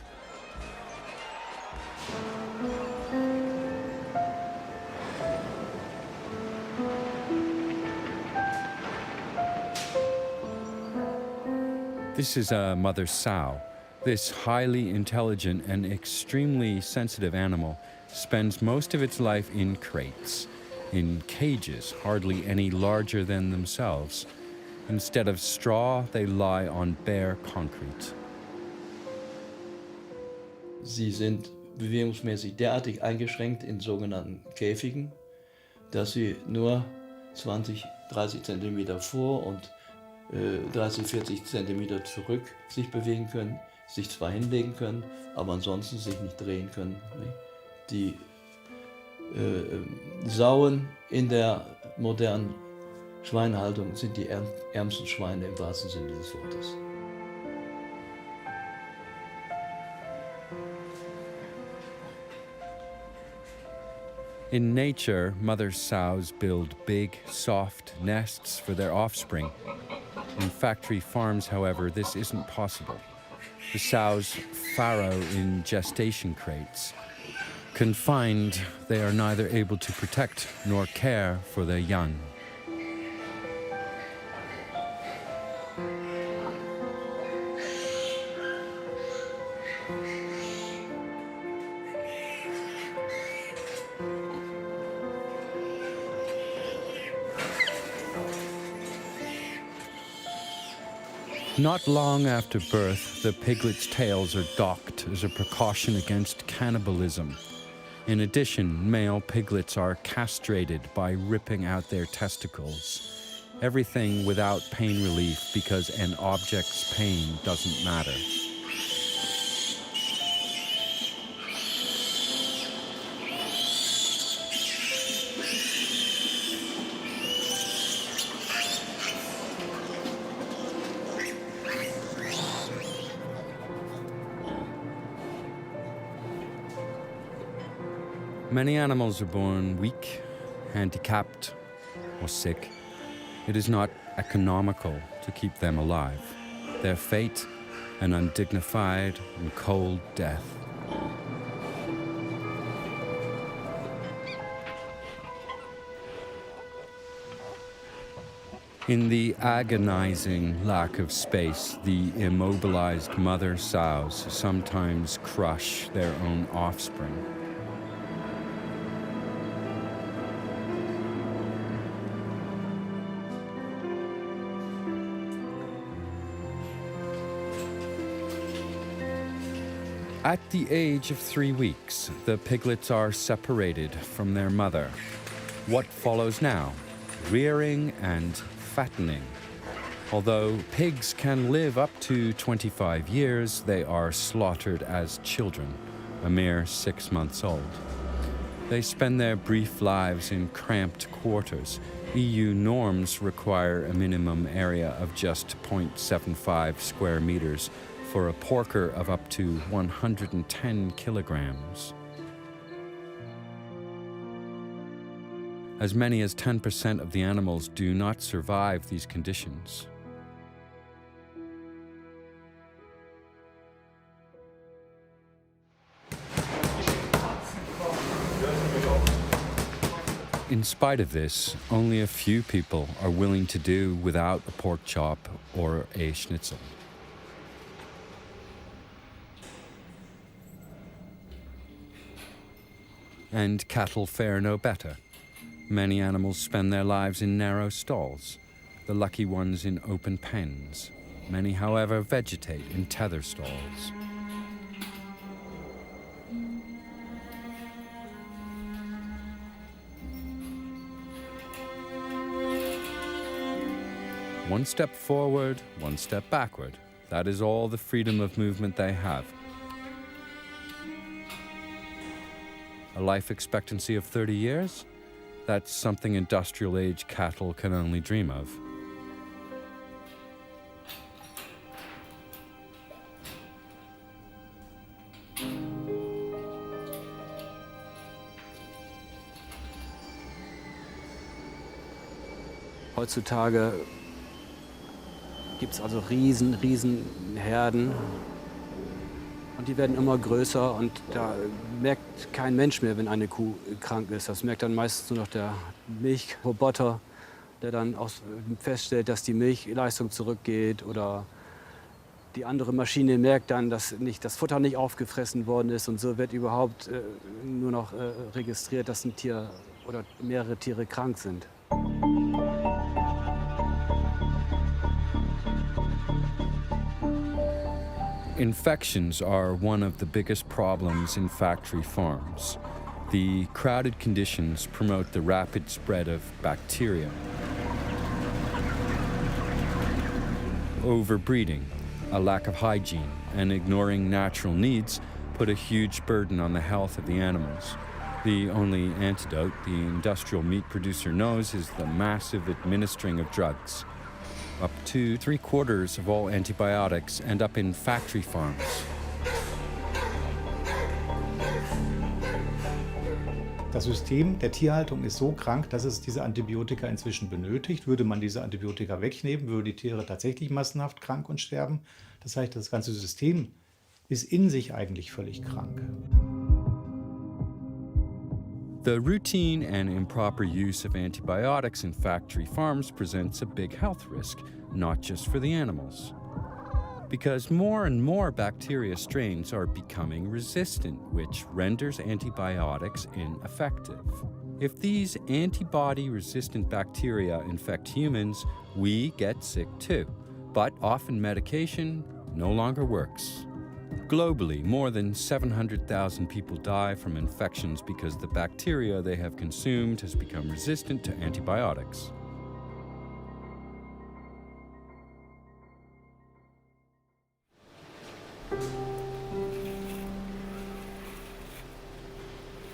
This is a mother sow. This highly intelligent and extremely sensitive animal spends most of its life in crates, in cages hardly any larger than themselves. Instead of straw, they lie on bare concrete. Sie sind bewegungsmäßig derartig eingeschränkt in sogenannten Käfigen, dass sie nur 20, 30 Zentimeter vor und 30, 40 Zentimeter zurück sich bewegen können, sich zwar hinlegen können, aber ansonsten sich nicht drehen können. Die Sauen in der modernen Schweinehaltung sind die ärmsten Schweine im wahrsten Sinne des Wortes. In nature, mother sows build big, soft nests for their offspring. In factory farms, however, this isn't possible. The sows farrow in gestation crates. Confined, they are neither able to protect nor care for their young. Not long after birth, the piglets' tails are docked as a precaution against cannibalism. In addition, male piglets are castrated by ripping out their testicles. Everything without pain relief because an object's pain doesn't matter. Many animals are born weak, handicapped, or sick. It is not economical to keep them alive. Their fate, an undignified and cold death. In the agonizing lack of space, the immobilized mother sows sometimes crush their own offspring. At the age of 3 weeks, the piglets are separated from their mother. What follows now? Rearing and fattening. Although pigs can live up to 25 years, they are slaughtered as children, a mere 6 months old. They spend their brief lives in cramped quarters. EU norms require a minimum area of just 0.75 square meters for a porker of up to 110 kilograms. As many as 10% of the animals do not survive these conditions. In spite of this, only a few people are willing to do without a pork chop or a schnitzel. And cattle fare no better. Many animals spend their lives in narrow stalls, the lucky ones in open pens. Many, however, vegetate in tether stalls. One step forward, one step backward. That is all the freedom of movement they have. A life expectancy of 30 years? That's something industrial age cattle can only dream of. Heutzutage gibt es also riesen Herden. Und die werden immer größer und da merkt kein Mensch mehr, wenn eine Kuh krank ist. Das merkt dann meistens nur noch der Milchroboter, der dann auch feststellt, dass die Milchleistung zurückgeht. Oder die andere Maschine merkt dann, dass das Futter nicht aufgefressen worden ist. Und so wird überhaupt nur noch registriert, dass ein Tier oder mehrere Tiere krank sind. Infections are one of the biggest problems in factory farms. The crowded conditions promote the rapid spread of bacteria. Overbreeding, a lack of hygiene, and ignoring natural needs put a huge burden on the health of the animals. The only antidote the industrial meat producer knows is the massive administering of drugs. Up to 3/4 of all antibiotics end up in factory farms. Das System der Tierhaltung ist so krank, dass es diese Antibiotika inzwischen benötigt. Würde man diese Antibiotika wegnehmen, würden die Tiere tatsächlich massenhaft krank und sterben. Das heißt, das ganze System ist in sich eigentlich völlig krank. The routine and improper use of antibiotics in factory farms presents a big health risk, not just for the animals. Because more and more bacteria strains are becoming resistant, which renders antibiotics ineffective. If these antibody-resistant bacteria infect humans, we get sick too. But often medication no longer works. Globally, more than 700,000 people die from infections because the bacteria they have consumed has become resistant to antibiotics.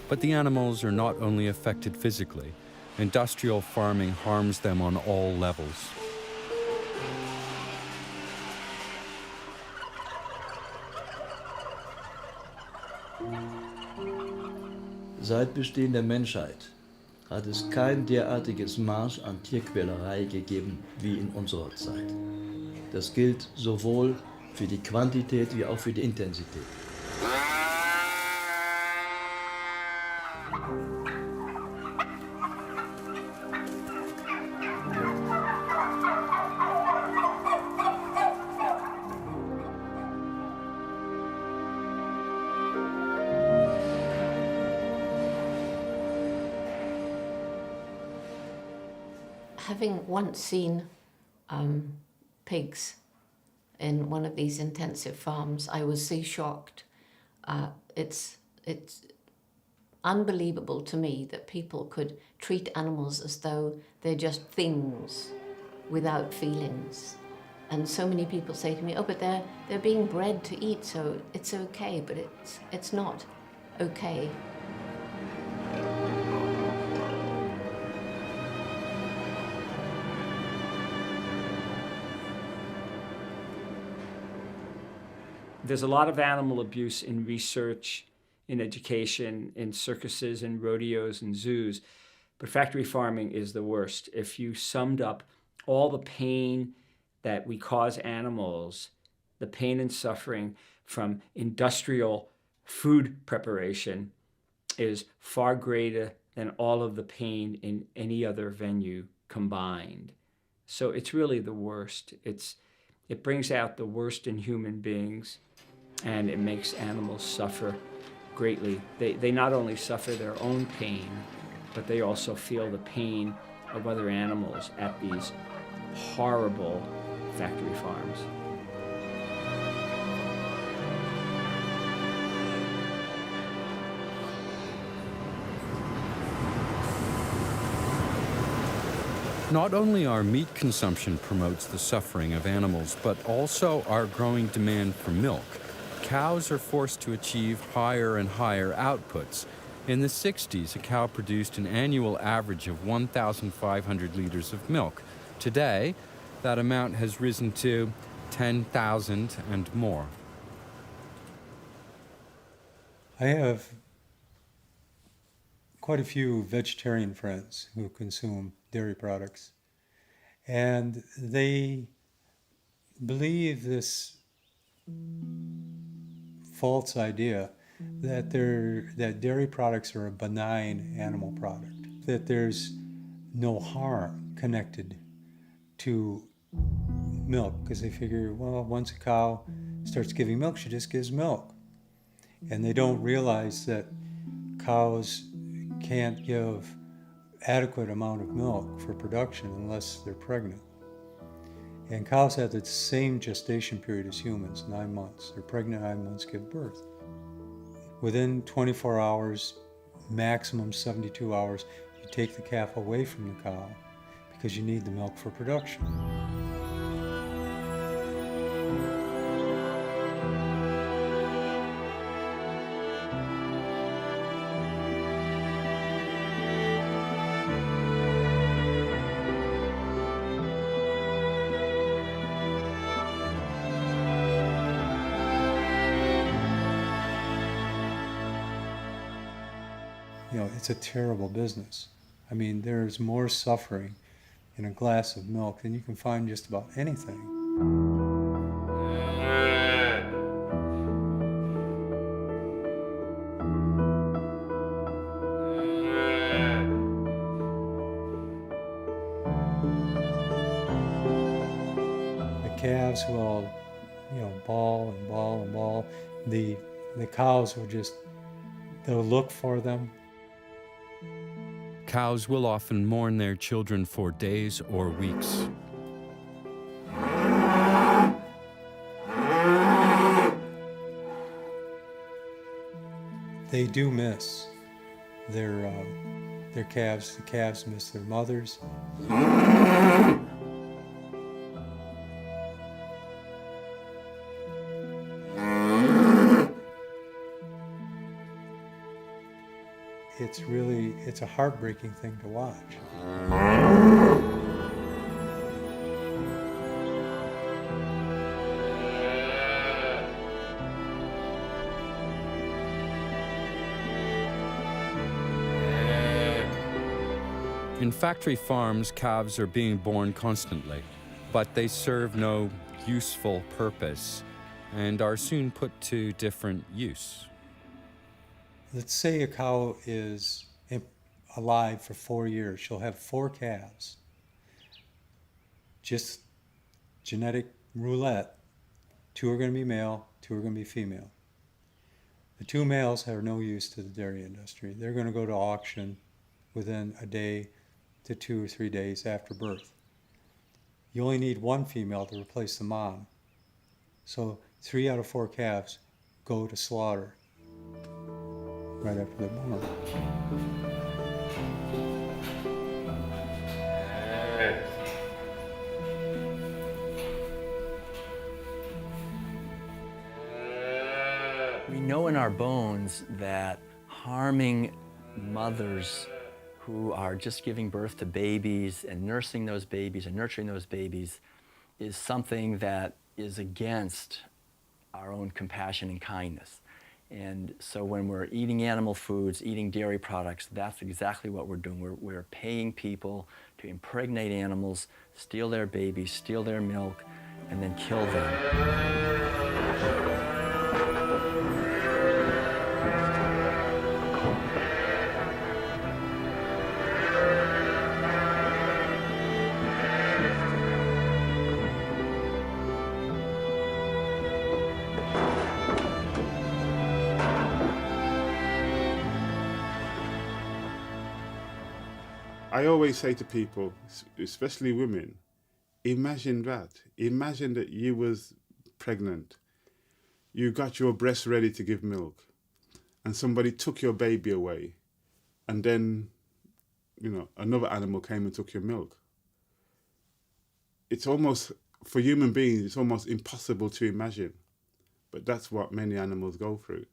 But the animals are not only affected physically. Industrial farming harms them on all levels. Seit Bestehen der Menschheit hat es kein derartiges Maß an Tierquälerei gegeben wie in unserer Zeit. Das gilt sowohl für die Quantität wie auch für die Intensität. Having once seen pigs in one of these intensive farms, I was so shocked. It's unbelievable to me that people could treat animals as though they're just things without feelings. And so many people say to me, "Oh, but they're being bred to eat, so it's okay." But it's not okay. There's a lot of animal abuse in research, in education, in circuses and rodeos and zoos, but factory farming is the worst. If you summed up all the pain that we cause animals, the pain and suffering from industrial food preparation is far greater than all of the pain in any other venue combined. So it's really the worst. It brings out the worst in human beings, and it makes animals suffer greatly. They not only suffer their own pain, but they also feel the pain of other animals at these horrible factory farms. Not only our meat consumption promotes the suffering of animals, but also our growing demand for milk. Cows are forced to achieve higher and higher outputs. In the 60s, a cow produced an annual average of 1,500 liters of milk. Today, that amount has risen to 10,000 and more. I have quite a few vegetarian friends who consume dairy products, and they believe this false idea that dairy products are a benign animal product, that there's no harm connected to milk, because they figure, well, once a cow starts giving milk, she just gives milk. And they don't realize that cows can't give adequate amount of milk for production unless they're pregnant. And cows have the same gestation period as humans, 9 months. They're pregnant 9 months, give birth. Within 24 hours, maximum 72 hours, you take the calf away from the cow because you need the milk for production. It's a terrible business. I mean, there's more suffering in a glass of milk than you can find just about anything. The calves will, bawl and bawl and bawl. The cows will they'll look for them. Cows will often mourn their children for days or weeks. they do miss their calves. The calves miss their mothers. It's a heartbreaking thing to watch. In factory farms, calves are being born constantly, but they serve no useful purpose and are soon put to different use. Let's say a cow is alive for 4 years. She'll have 4 calves. Just genetic roulette. 2 are going to be male, 2 are going to be female. The 2 males have no use to the dairy industry. They're going to go to auction within a day to 2 or 3 days after birth. You only need 1 female to replace the mom. So 3 out of 4 calves go to slaughter right after they're born. We know in our bones that harming mothers who are just giving birth to babies and nursing those babies and nurturing those babies is something that is against our own compassion and kindness. And so when we're eating animal foods, eating dairy products, that's exactly what we're doing. We're paying people to impregnate animals, steal their babies, steal their milk, and then kill them. I always say to people, especially women, imagine that. Imagine that you was pregnant. You got your breast ready to give milk and somebody took your baby away and then, another animal came and took your milk. It's almost, for human beings, it's almost impossible to imagine. But that's what many animals go through.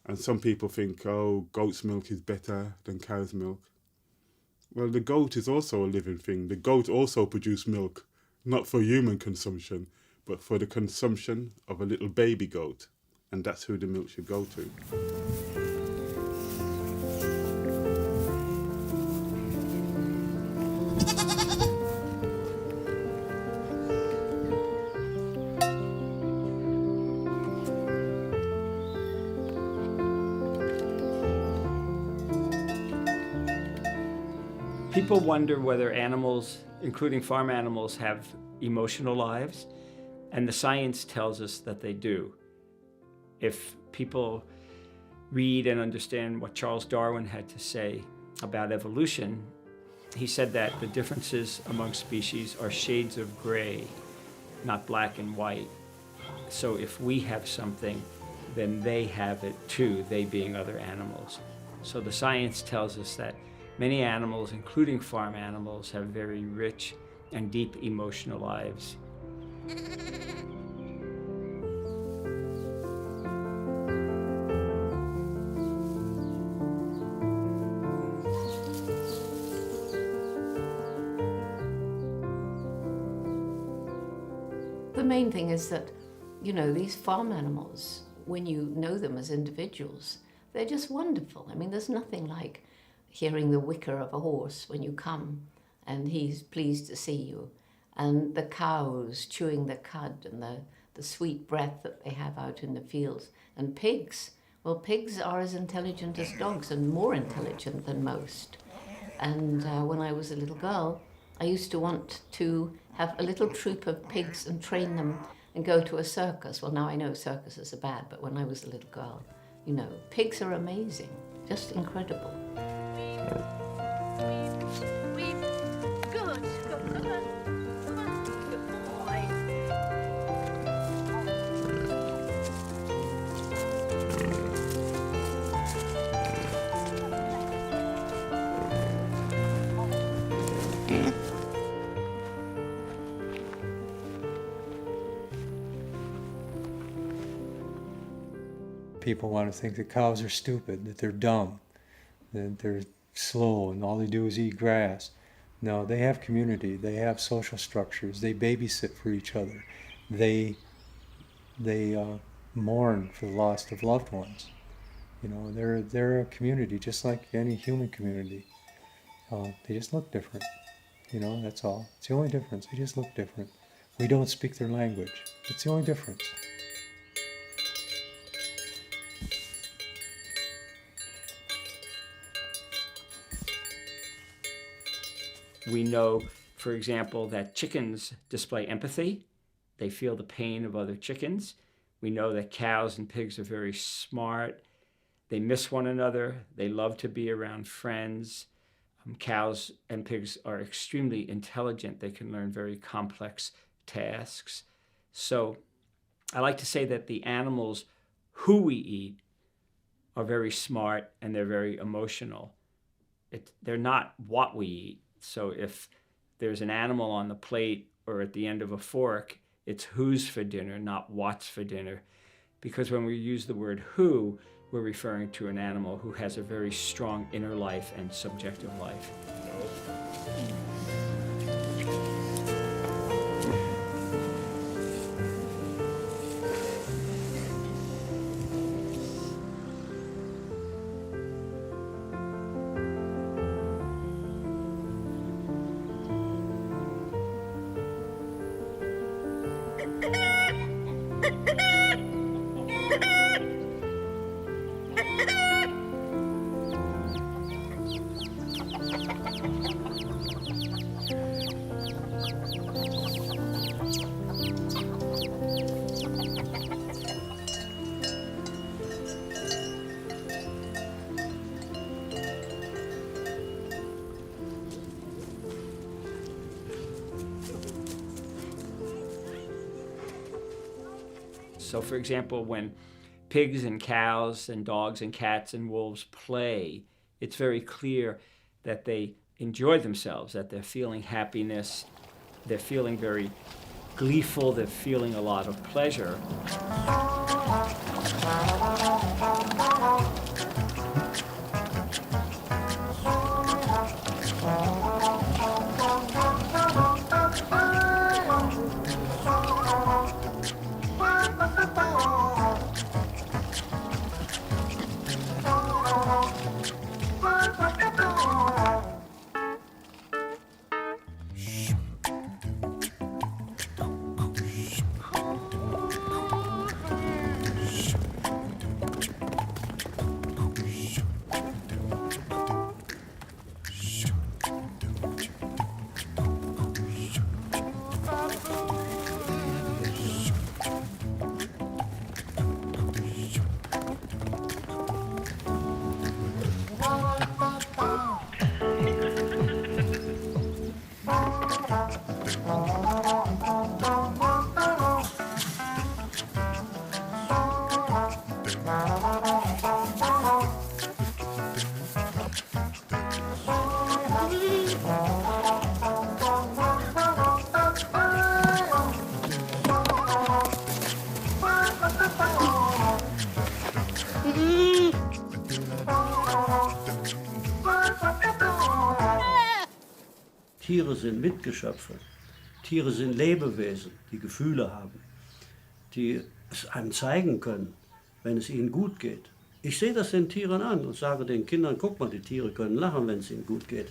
And some people think, oh, goat's milk is better than cow's milk. Well, the goat is also a living thing. The goat also produces milk, not for human consumption, but for the consumption of a little baby goat. And that's who the milk should go to. People wonder whether animals, including farm animals, have emotional lives, and the science tells us that they do. If people read and understand what Charles Darwin had to say about evolution, he said that the differences among species are shades of gray, not black and white. So if we have something, then they have it too, they being other animals. So the science tells us that many animals, including farm animals, have very rich and deep emotional lives. The main thing is that, these farm animals, when you know them as individuals, they're just wonderful. I mean, there's nothing like hearing the whicker of a horse when you come and he's pleased to see you, and the cows chewing the cud and the sweet breath that they have out in the fields, and pigs. Well, pigs are as intelligent as dogs and more intelligent than most. And when I was a little girl, I used to want to have a little troop of pigs and train them and go to a circus. Well, now I know circuses are bad, but when I was a little girl, pigs are amazing, just incredible. People want to think that cows are stupid, that they're dumb, that they're slow and all they do is eat grass. No, they have community, they have social structures, they babysit for each other, they mourn for the loss of loved ones. You know, they're a community just like any human community. They just look different. You know, that's all. It's the only difference. They just look different. We don't speak their language. It's the only difference. We know, for example, that chickens display empathy. They feel the pain of other chickens. We know that cows and pigs are very smart. They miss one another. They love to be around friends. Cows and pigs are extremely intelligent. They can learn very complex tasks. So I like to say that the animals who we eat are very smart and they're very emotional. They're not what we eat. So if there's an animal on the plate or at the end of a fork, it's who's for dinner, not what's for dinner. Because when we use the word who, we're referring to an animal who has a very strong inner life and subjective life. So for example, when pigs and cows and dogs and cats and wolves play, it's very clear that they enjoy themselves, that they're feeling happiness, they're feeling very gleeful, they're feeling a lot of pleasure. Tiere sind Mitgeschöpfe. Tiere sind Lebewesen, die Gefühle haben, die es einem zeigen können, wenn es ihnen gut geht. Ich sehe das den Tieren an und sage den Kindern, guck mal, die Tiere können lachen, wenn es ihnen gut geht.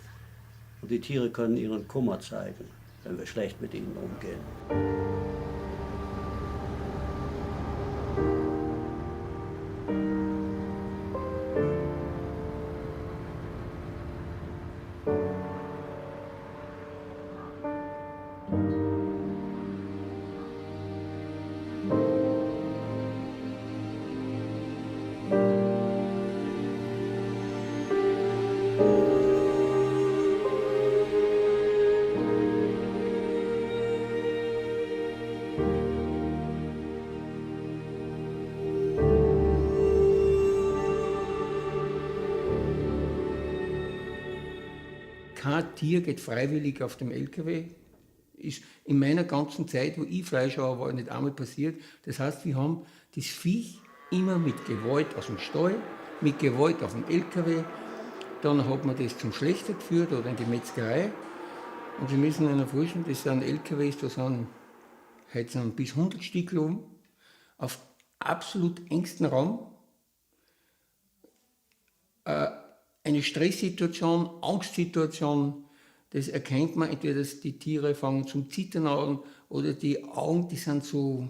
Und die Tiere können ihren Kummer zeigen, wenn wir schlecht mit ihnen umgehen. kein Tier geht freiwillig auf dem LKW. Ist in meiner ganzen Zeit, wo ich Fleisch habe, war nicht einmal passiert. Das heißt, wir haben das Viech immer mit Gewalt aus dem Stall, mit Gewalt auf dem LKW. Dann hat man das zum Schlechter geführt oder in die Metzgerei. Und Sie müssen sich vorstellen, das sind LKWs, da sind heute bis 100 Stück oben, auf absolut engstem Raum. Eine Stresssituation, Angstsituation, das erkennt man entweder, dass die Tiere fangen zum Zittern an oder die Augen, die sind so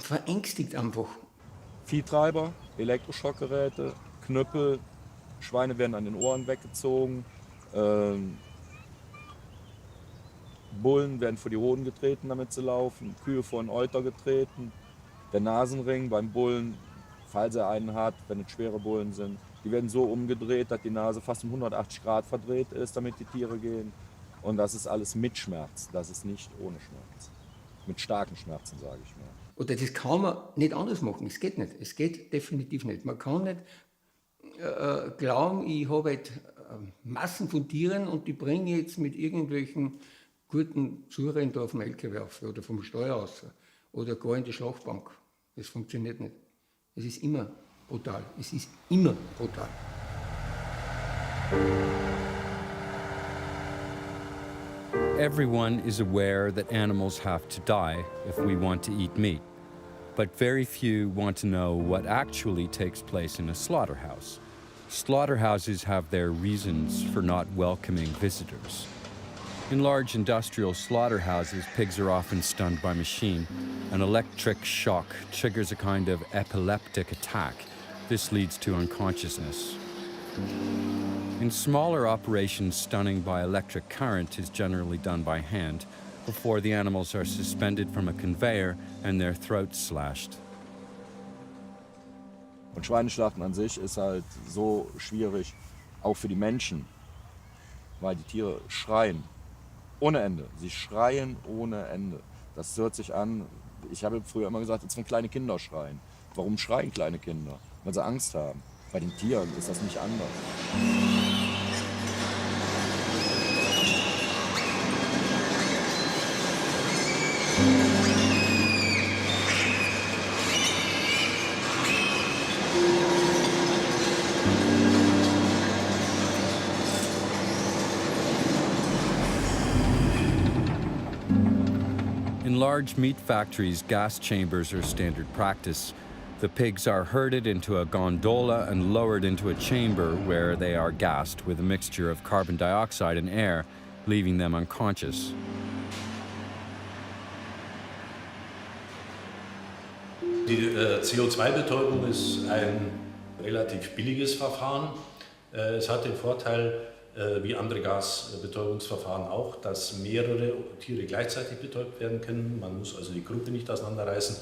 verängstigt einfach. Viehtreiber, Elektroschockgeräte, Knüppel, Schweine werden an den Ohren weggezogen, Bullen werden vor die Hoden getreten, damit sie laufen, Kühe vor den Euter getreten, der Nasenring beim Bullen, falls er einen hat, wenn es schwere Bullen sind, die werden so umgedreht, dass die Nase fast um 180 Grad verdreht ist, damit die Tiere gehen. Und das ist alles mit Schmerz, das ist nicht ohne Schmerz. Mit starken Schmerzen, sage ich mal. Oder das kann man nicht anders machen, es geht nicht, es geht definitiv nicht. Man kann nicht glauben, ich habe halt Massen von Tieren und die bringe ich jetzt mit irgendwelchen guten Zurennen da auf dem LKW auf oder vom Steuer aus oder gar in die Schlachtbank. Das funktioniert nicht. Es ist immer brutal. Es ist immer brutal. Everyone is aware that animals have to die if we want to eat meat, but very few want to know what actually takes place in a slaughterhouse. Slaughterhouses have their reasons for not welcoming visitors. In large industrial slaughterhouses, pigs are often stunned by machine. An electric shock triggers a kind of epileptic attack. This leads to unconsciousness. In smaller operations, stunning by electric current is generally done by hand before the animals are suspended from a conveyor and their throats slashed. Und Schweineschlachten an sich ist halt so schwierig, auch für die Menschen, weil die Tiere schreien ohne Ende. Sie schreien ohne Ende. Das hört sich an, ich habe früher immer gesagt, als wenn kleine Kinder schreien. Warum schreien kleine Kinder? Weil sie Angst haben. Bei den Tieren ist das nicht anders. In large meat factories, gas chambers are standard practice. The pigs are herded into a gondola and lowered into a chamber where they are gassed with a mixture of carbon dioxide and air, leaving them unconscious. Die CO2-Betäubung ist ein relativ billiges Verfahren. Es hat den Vorteil, wie andere Gasbetäubungsverfahren auch, dass mehrere Tiere gleichzeitig betäubt werden können. Man muss also die Gruppe nicht auseinanderreißen.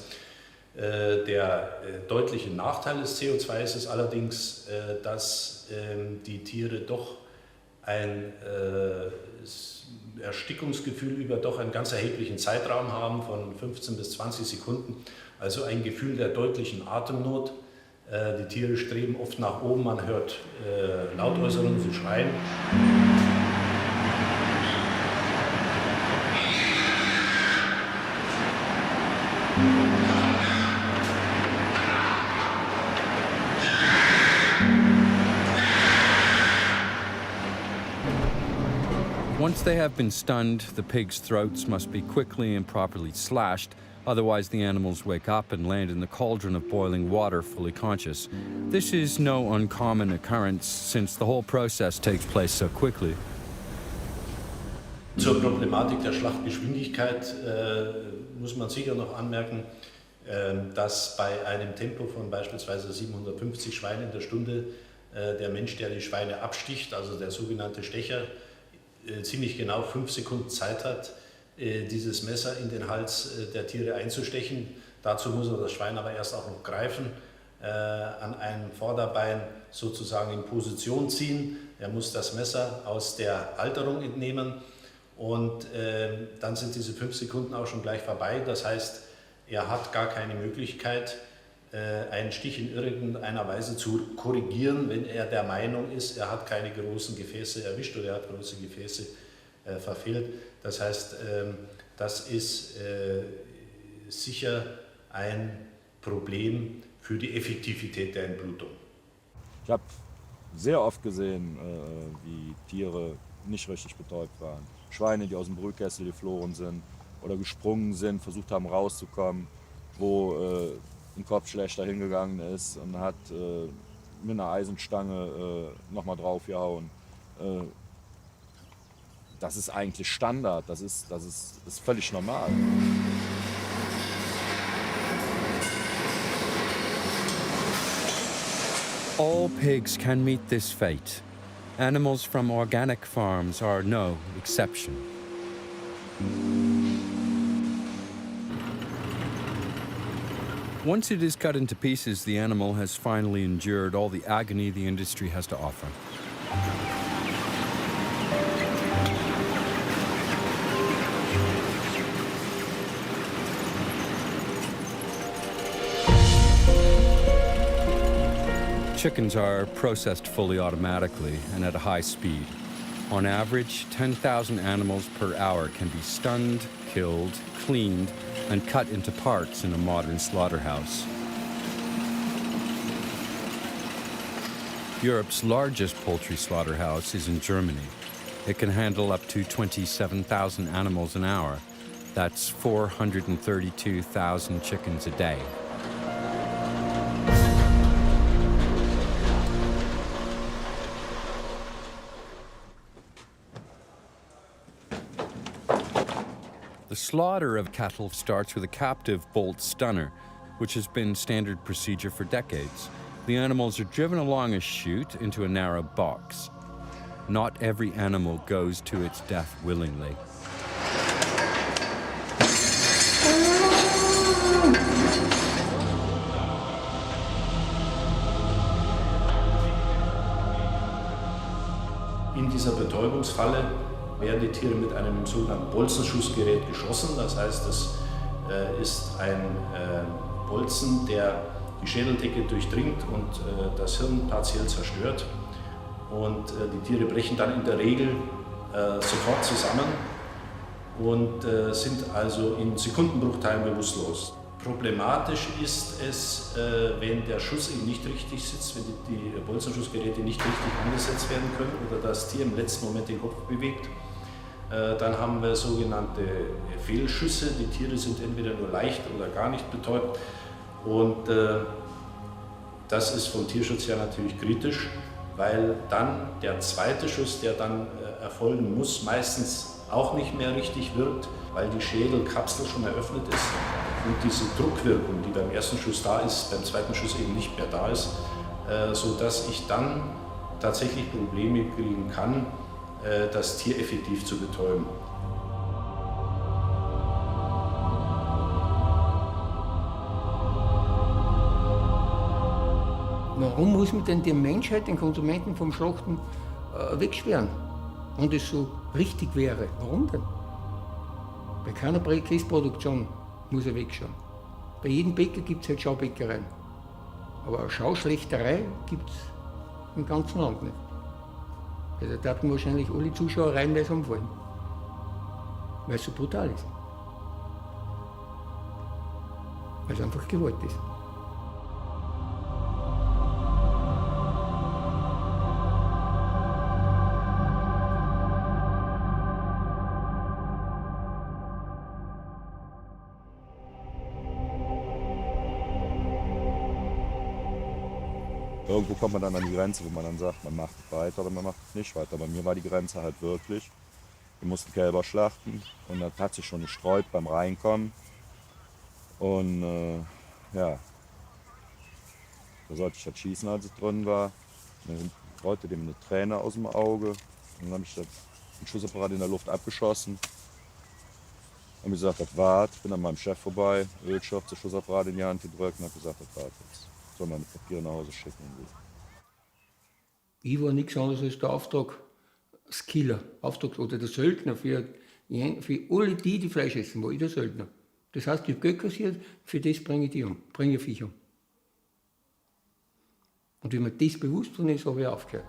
Der deutliche Nachteil des CO2 ist allerdings, dass die Tiere doch ein Erstickungsgefühl über doch einen ganz erheblichen Zeitraum haben, von 15 bis 20 Sekunden. Also ein Gefühl der deutlichen Atemnot. Die Tiere streben oft nach oben, man hört Lautäußerungen, sie schreien. Once they have been stunned, the pigs' throats must be quickly and properly slashed. Otherwise, the animals wake up and land in the cauldron of boiling water, fully conscious. This is no uncommon occurrence, since the whole process takes place so quickly. Zur Problematik der Schlachtgeschwindigkeit muss man sicher noch anmerken, dass bei einem Tempo von beispielsweise 750 Schweinen in der Stunde der Mensch, der die Schweine absticht, also der sogenannte Stecher, ziemlich genau 5 Sekunden Zeit hat, dieses Messer in den Hals der Tiere einzustechen. Dazu muss er das Schwein aber erst auch noch greifen, an einem Vorderbein sozusagen in Position ziehen. Er muss das Messer aus der Halterung entnehmen und dann sind diese 5 Sekunden auch schon gleich vorbei. Das heißt, er hat gar keine Möglichkeit, einen Stich in irgendeiner Weise zu korrigieren, wenn er der Meinung ist, er hat keine großen Gefäße erwischt oder er hat große Gefäße verfehlt. Das heißt, das ist sicher ein Problem für die Effektivität der Entblutung. Ich habe sehr oft gesehen, wie Tiere nicht richtig betäubt waren. Schweine, die aus dem Brühkessel geflohen sind oder gesprungen sind, versucht haben rauszukommen, wo ein Kopfschlächter hingegangen ist und hat mit einer Eisenstange nochmal draufgehauen. Das ist eigentlich Standard, das ist völlig normal. All pigs can meet this fate. Animals from organic farms are no exception. Once it is cut into pieces, the animal has finally endured all the agony the industry has to offer. Chickens are processed fully automatically and at a high speed. On average, 10,000 animals per hour can be stunned, killed, cleaned, and cut into parts in a modern slaughterhouse. Europe's largest poultry slaughterhouse is in Germany. It can handle up to 27,000 animals an hour. That's 432,000 chickens a day. The slaughter of cattle starts with a captive bolt stunner, which has been standard procedure for decades. The animals are driven along a chute into a narrow box. Not every animal goes to its death willingly. In dieser Betäubungsfalle werden die Tiere mit einem sogenannten Bolzenschussgerät geschossen. Das heißt, es ist ein Bolzen, der die Schädeldecke durchdringt und das Hirn partiell zerstört. Und die Tiere brechen dann in der Regel sofort zusammen und sind also in Sekundenbruchteilen bewusstlos. Problematisch ist es, wenn der Schuss eben nicht richtig sitzt, wenn die Bolzenschussgeräte nicht richtig angesetzt werden können oder das Tier im letzten Moment den Kopf bewegt. Dann haben wir sogenannte Fehlschüsse. Die Tiere sind entweder nur leicht oder gar nicht betäubt. Und das ist vom Tierschutz her natürlich kritisch, weil dann der zweite Schuss, der dann erfolgen muss, meistens auch nicht mehr richtig wirkt, weil die Schädelkapsel schon eröffnet ist und diese Druckwirkung, die beim ersten Schuss da ist, beim zweiten Schuss eben nicht mehr da ist, sodass ich dann tatsächlich Probleme kriegen kann, das Tier effektiv zu betäuben. Warum muss man denn die Menschheit, den Konsumenten vom Schlachten wegsperren? Und es so richtig wäre. Warum denn? Bei keiner Käseproduktion muss er wegschauen. Bei jedem Bäcker gibt es halt Schaubäckereien. Aber eine Schauschlechterei gibt es im ganzen Land nicht. Also da hatten wahrscheinlich alle Zuschauer reihenweise umfallen. Weil es so brutal ist. Weil es einfach Gewalt ist. Irgendwo kommt man dann an die Grenze, wo man dann sagt, man macht es weiter oder man macht es nicht weiter. Bei mir war die Grenze halt wirklich, wir mussten Kälber schlachten und das hat sich schon gesträubt beim Reinkommen. Und ja, da sollte ich halt schießen, als es drin war. Dann rollte dem eine Träne aus dem Auge und dann habe ich den Schussapparat in der Luft abgeschossen. Habe gesagt, das war's, bin an meinem Chef vorbei, Ölstoff, den Schussapparat in die Hand gedrückt und habe gesagt, das war's jetzt. Soll meine Papiere nach Hause schicken. Ich war nichts anderes als der Auftragskiller, oder der Söldner für alle die Fleisch essen, war ich der Söldner. Das heißt, ich habe Geld kassiert, für das bringe ich die um, bringe ich Viech um. Und wenn mir das bewusst worden ist, habe ich aufgehört.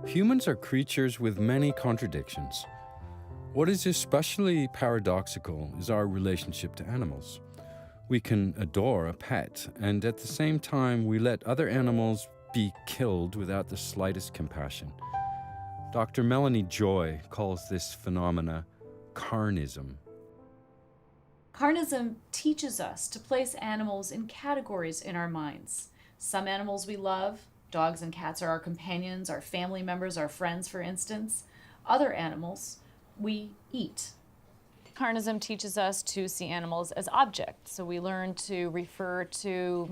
Humans are creatures with many contradictions. What is especially paradoxical is our relationship to animals. We can adore a pet, and at the same time, we let other animals be killed without the slightest compassion. Dr. Melanie Joy calls this phenomena carnism. Carnism teaches us to place animals in categories in our minds. Some animals we love. Dogs and cats are our companions, our family members, our friends, for instance. Other animals we eat. Carnism teaches us to see animals as objects. So we learn to refer to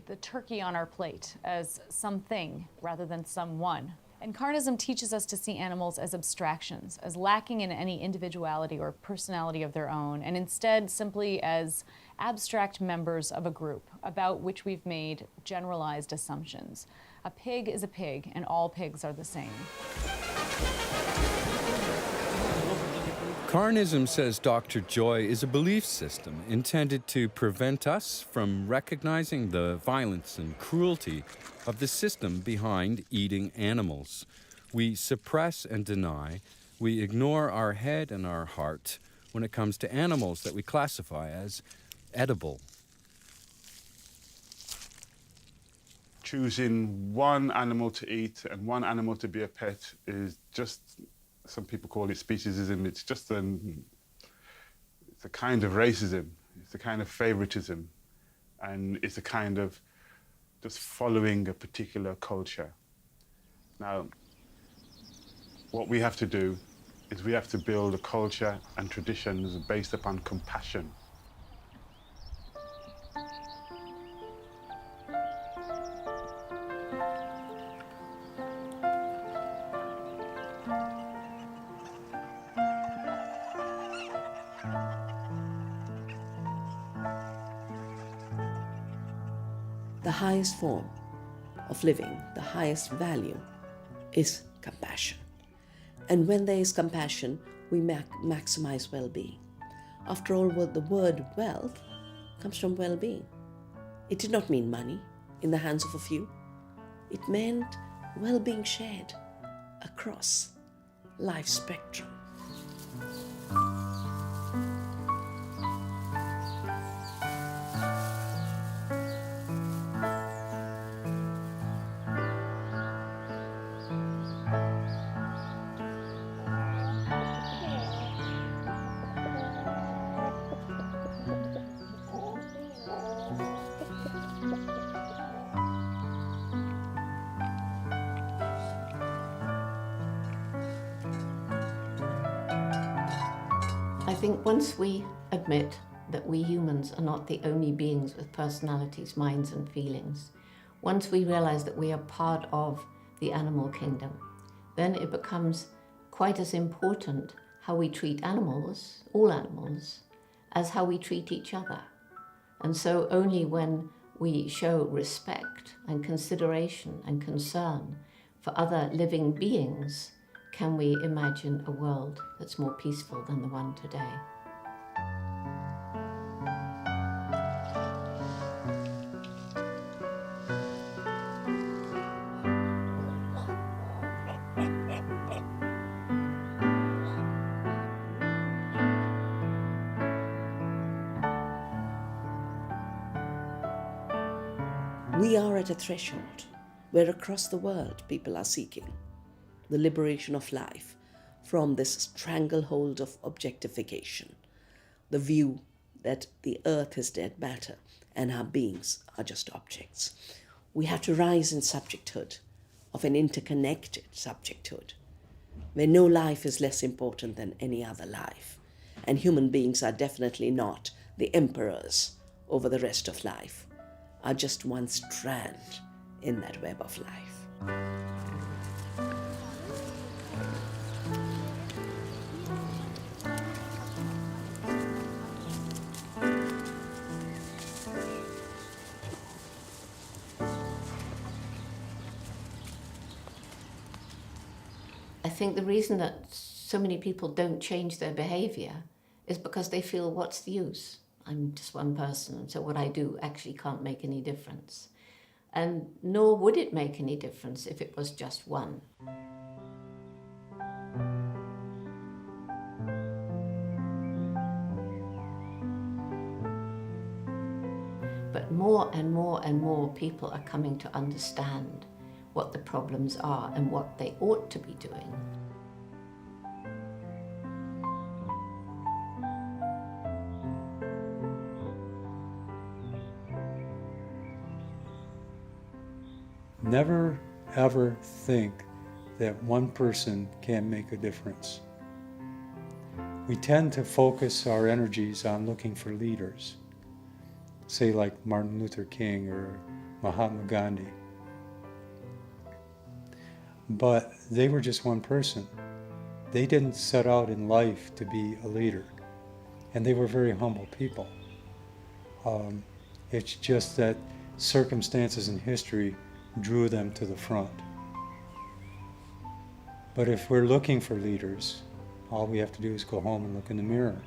the turkey on our plate as something rather than someone. And carnism teaches us to see animals as abstractions, as lacking in any individuality or personality of their own, and instead simply as abstract members of a group about which we've made generalized assumptions. A pig is a pig, and all pigs are the same. Carnism, says Dr. Joy, is a belief system intended to prevent us from recognizing the violence and cruelty of the system behind eating animals. We suppress and deny. We ignore our head and our heart when it comes to animals that we classify as edible. Choosing one animal to eat and one animal to be a pet is just, some people call it speciesism. It's just it's a kind of racism. It's a kind of favoritism. And it's a kind of just following a particular culture. Now, what we have to do is we have to build a culture and traditions based upon compassion. The highest form of living, the highest value, is compassion. And when there is compassion, we maximize well-being. After all, the word wealth comes from well-being. It did not mean money in the hands of a few. It meant well-being shared across life's spectrum. I think once we admit that we humans are not the only beings with personalities, minds and feelings, once we realize that we are part of the animal kingdom, then it becomes quite as important how we treat animals, all animals, as how we treat each other. And so only when we show respect and consideration and concern for other living beings can we imagine a world that's more peaceful than the one today. We are at a threshold where across the world people are seeking the liberation of life from this stranglehold of objectification, the view that the earth is dead matter and our beings are just objects. We have to rise in subjecthood, of an interconnected subjecthood, where no life is less important than any other life, And human beings are definitely not the emperors over the rest of life, are just one strand in that web of life. I think the reason that so many people don't change their behavior is because they feel, what's the use? I'm just one person, so what I do actually can't make any difference. And nor would it make any difference if it was just one. But more and more and more people are coming to understand what the problems are and what they ought to be doing. Never ever think that one person can make a difference. We tend to focus our energies on looking for leaders, say like Martin Luther King or Mahatma Gandhi. But they were just one person. They didn't set out in life to be a leader, and they were very humble people. It's just that circumstances in history drew them to the front. But if we're looking for leaders, all we have to do is go home and look in the mirror,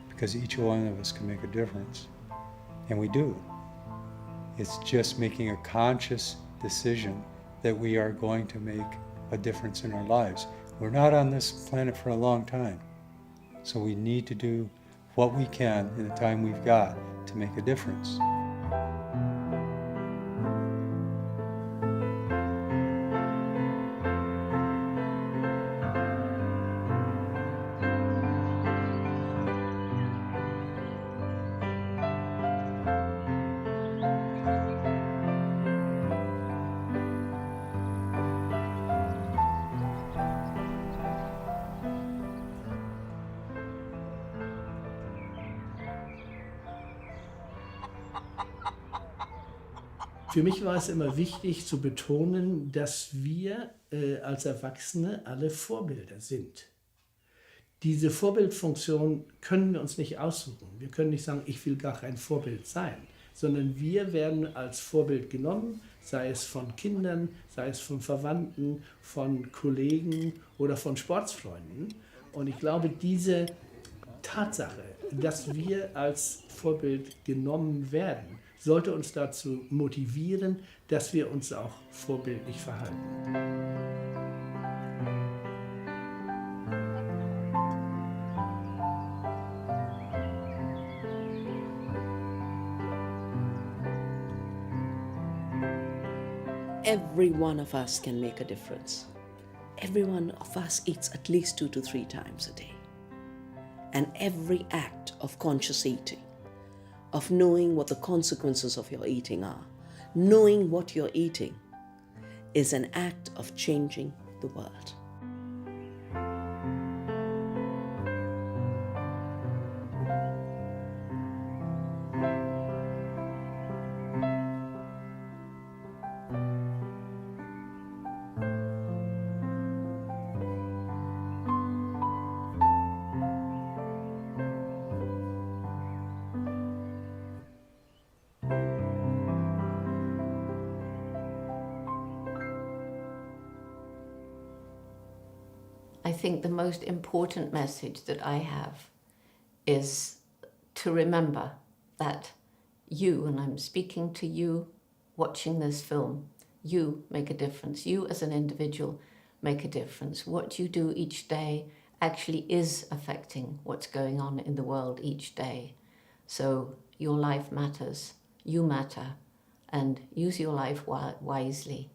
because each one of us can make a difference. And we do. It's just making a conscious decision that we are going to make a difference in our lives. We're not on this planet for a long time, so we need to do what we can in the time we've got to make a difference. Für mich war es immer wichtig zu betonen, dass wir als Erwachsene alle Vorbilder sind. Diese Vorbildfunktion können wir uns nicht aussuchen. Wir können nicht sagen, ich will gar kein Vorbild sein, sondern wir werden als Vorbild genommen, sei es von Kindern, sei es von Verwandten, von Kollegen oder von Sportsfreunden. Und ich glaube, diese Tatsache, dass wir als Vorbild genommen werden, sollte uns dazu motivieren, dass wir uns auch vorbildlich verhalten. Every one of us can make a difference. Every one of us eats at least 2 to 3 times a day. And every act of conscious eating, of knowing what the consequences of your eating are, knowing what you're eating, is an act of changing the world. I think the most important message that I have is to remember that you, and I'm speaking to you watching this film, you make a difference. You as an individual make a difference. What you do each day actually is affecting what's going on in the world each day. So your life matters, you matter, and use your life wisely.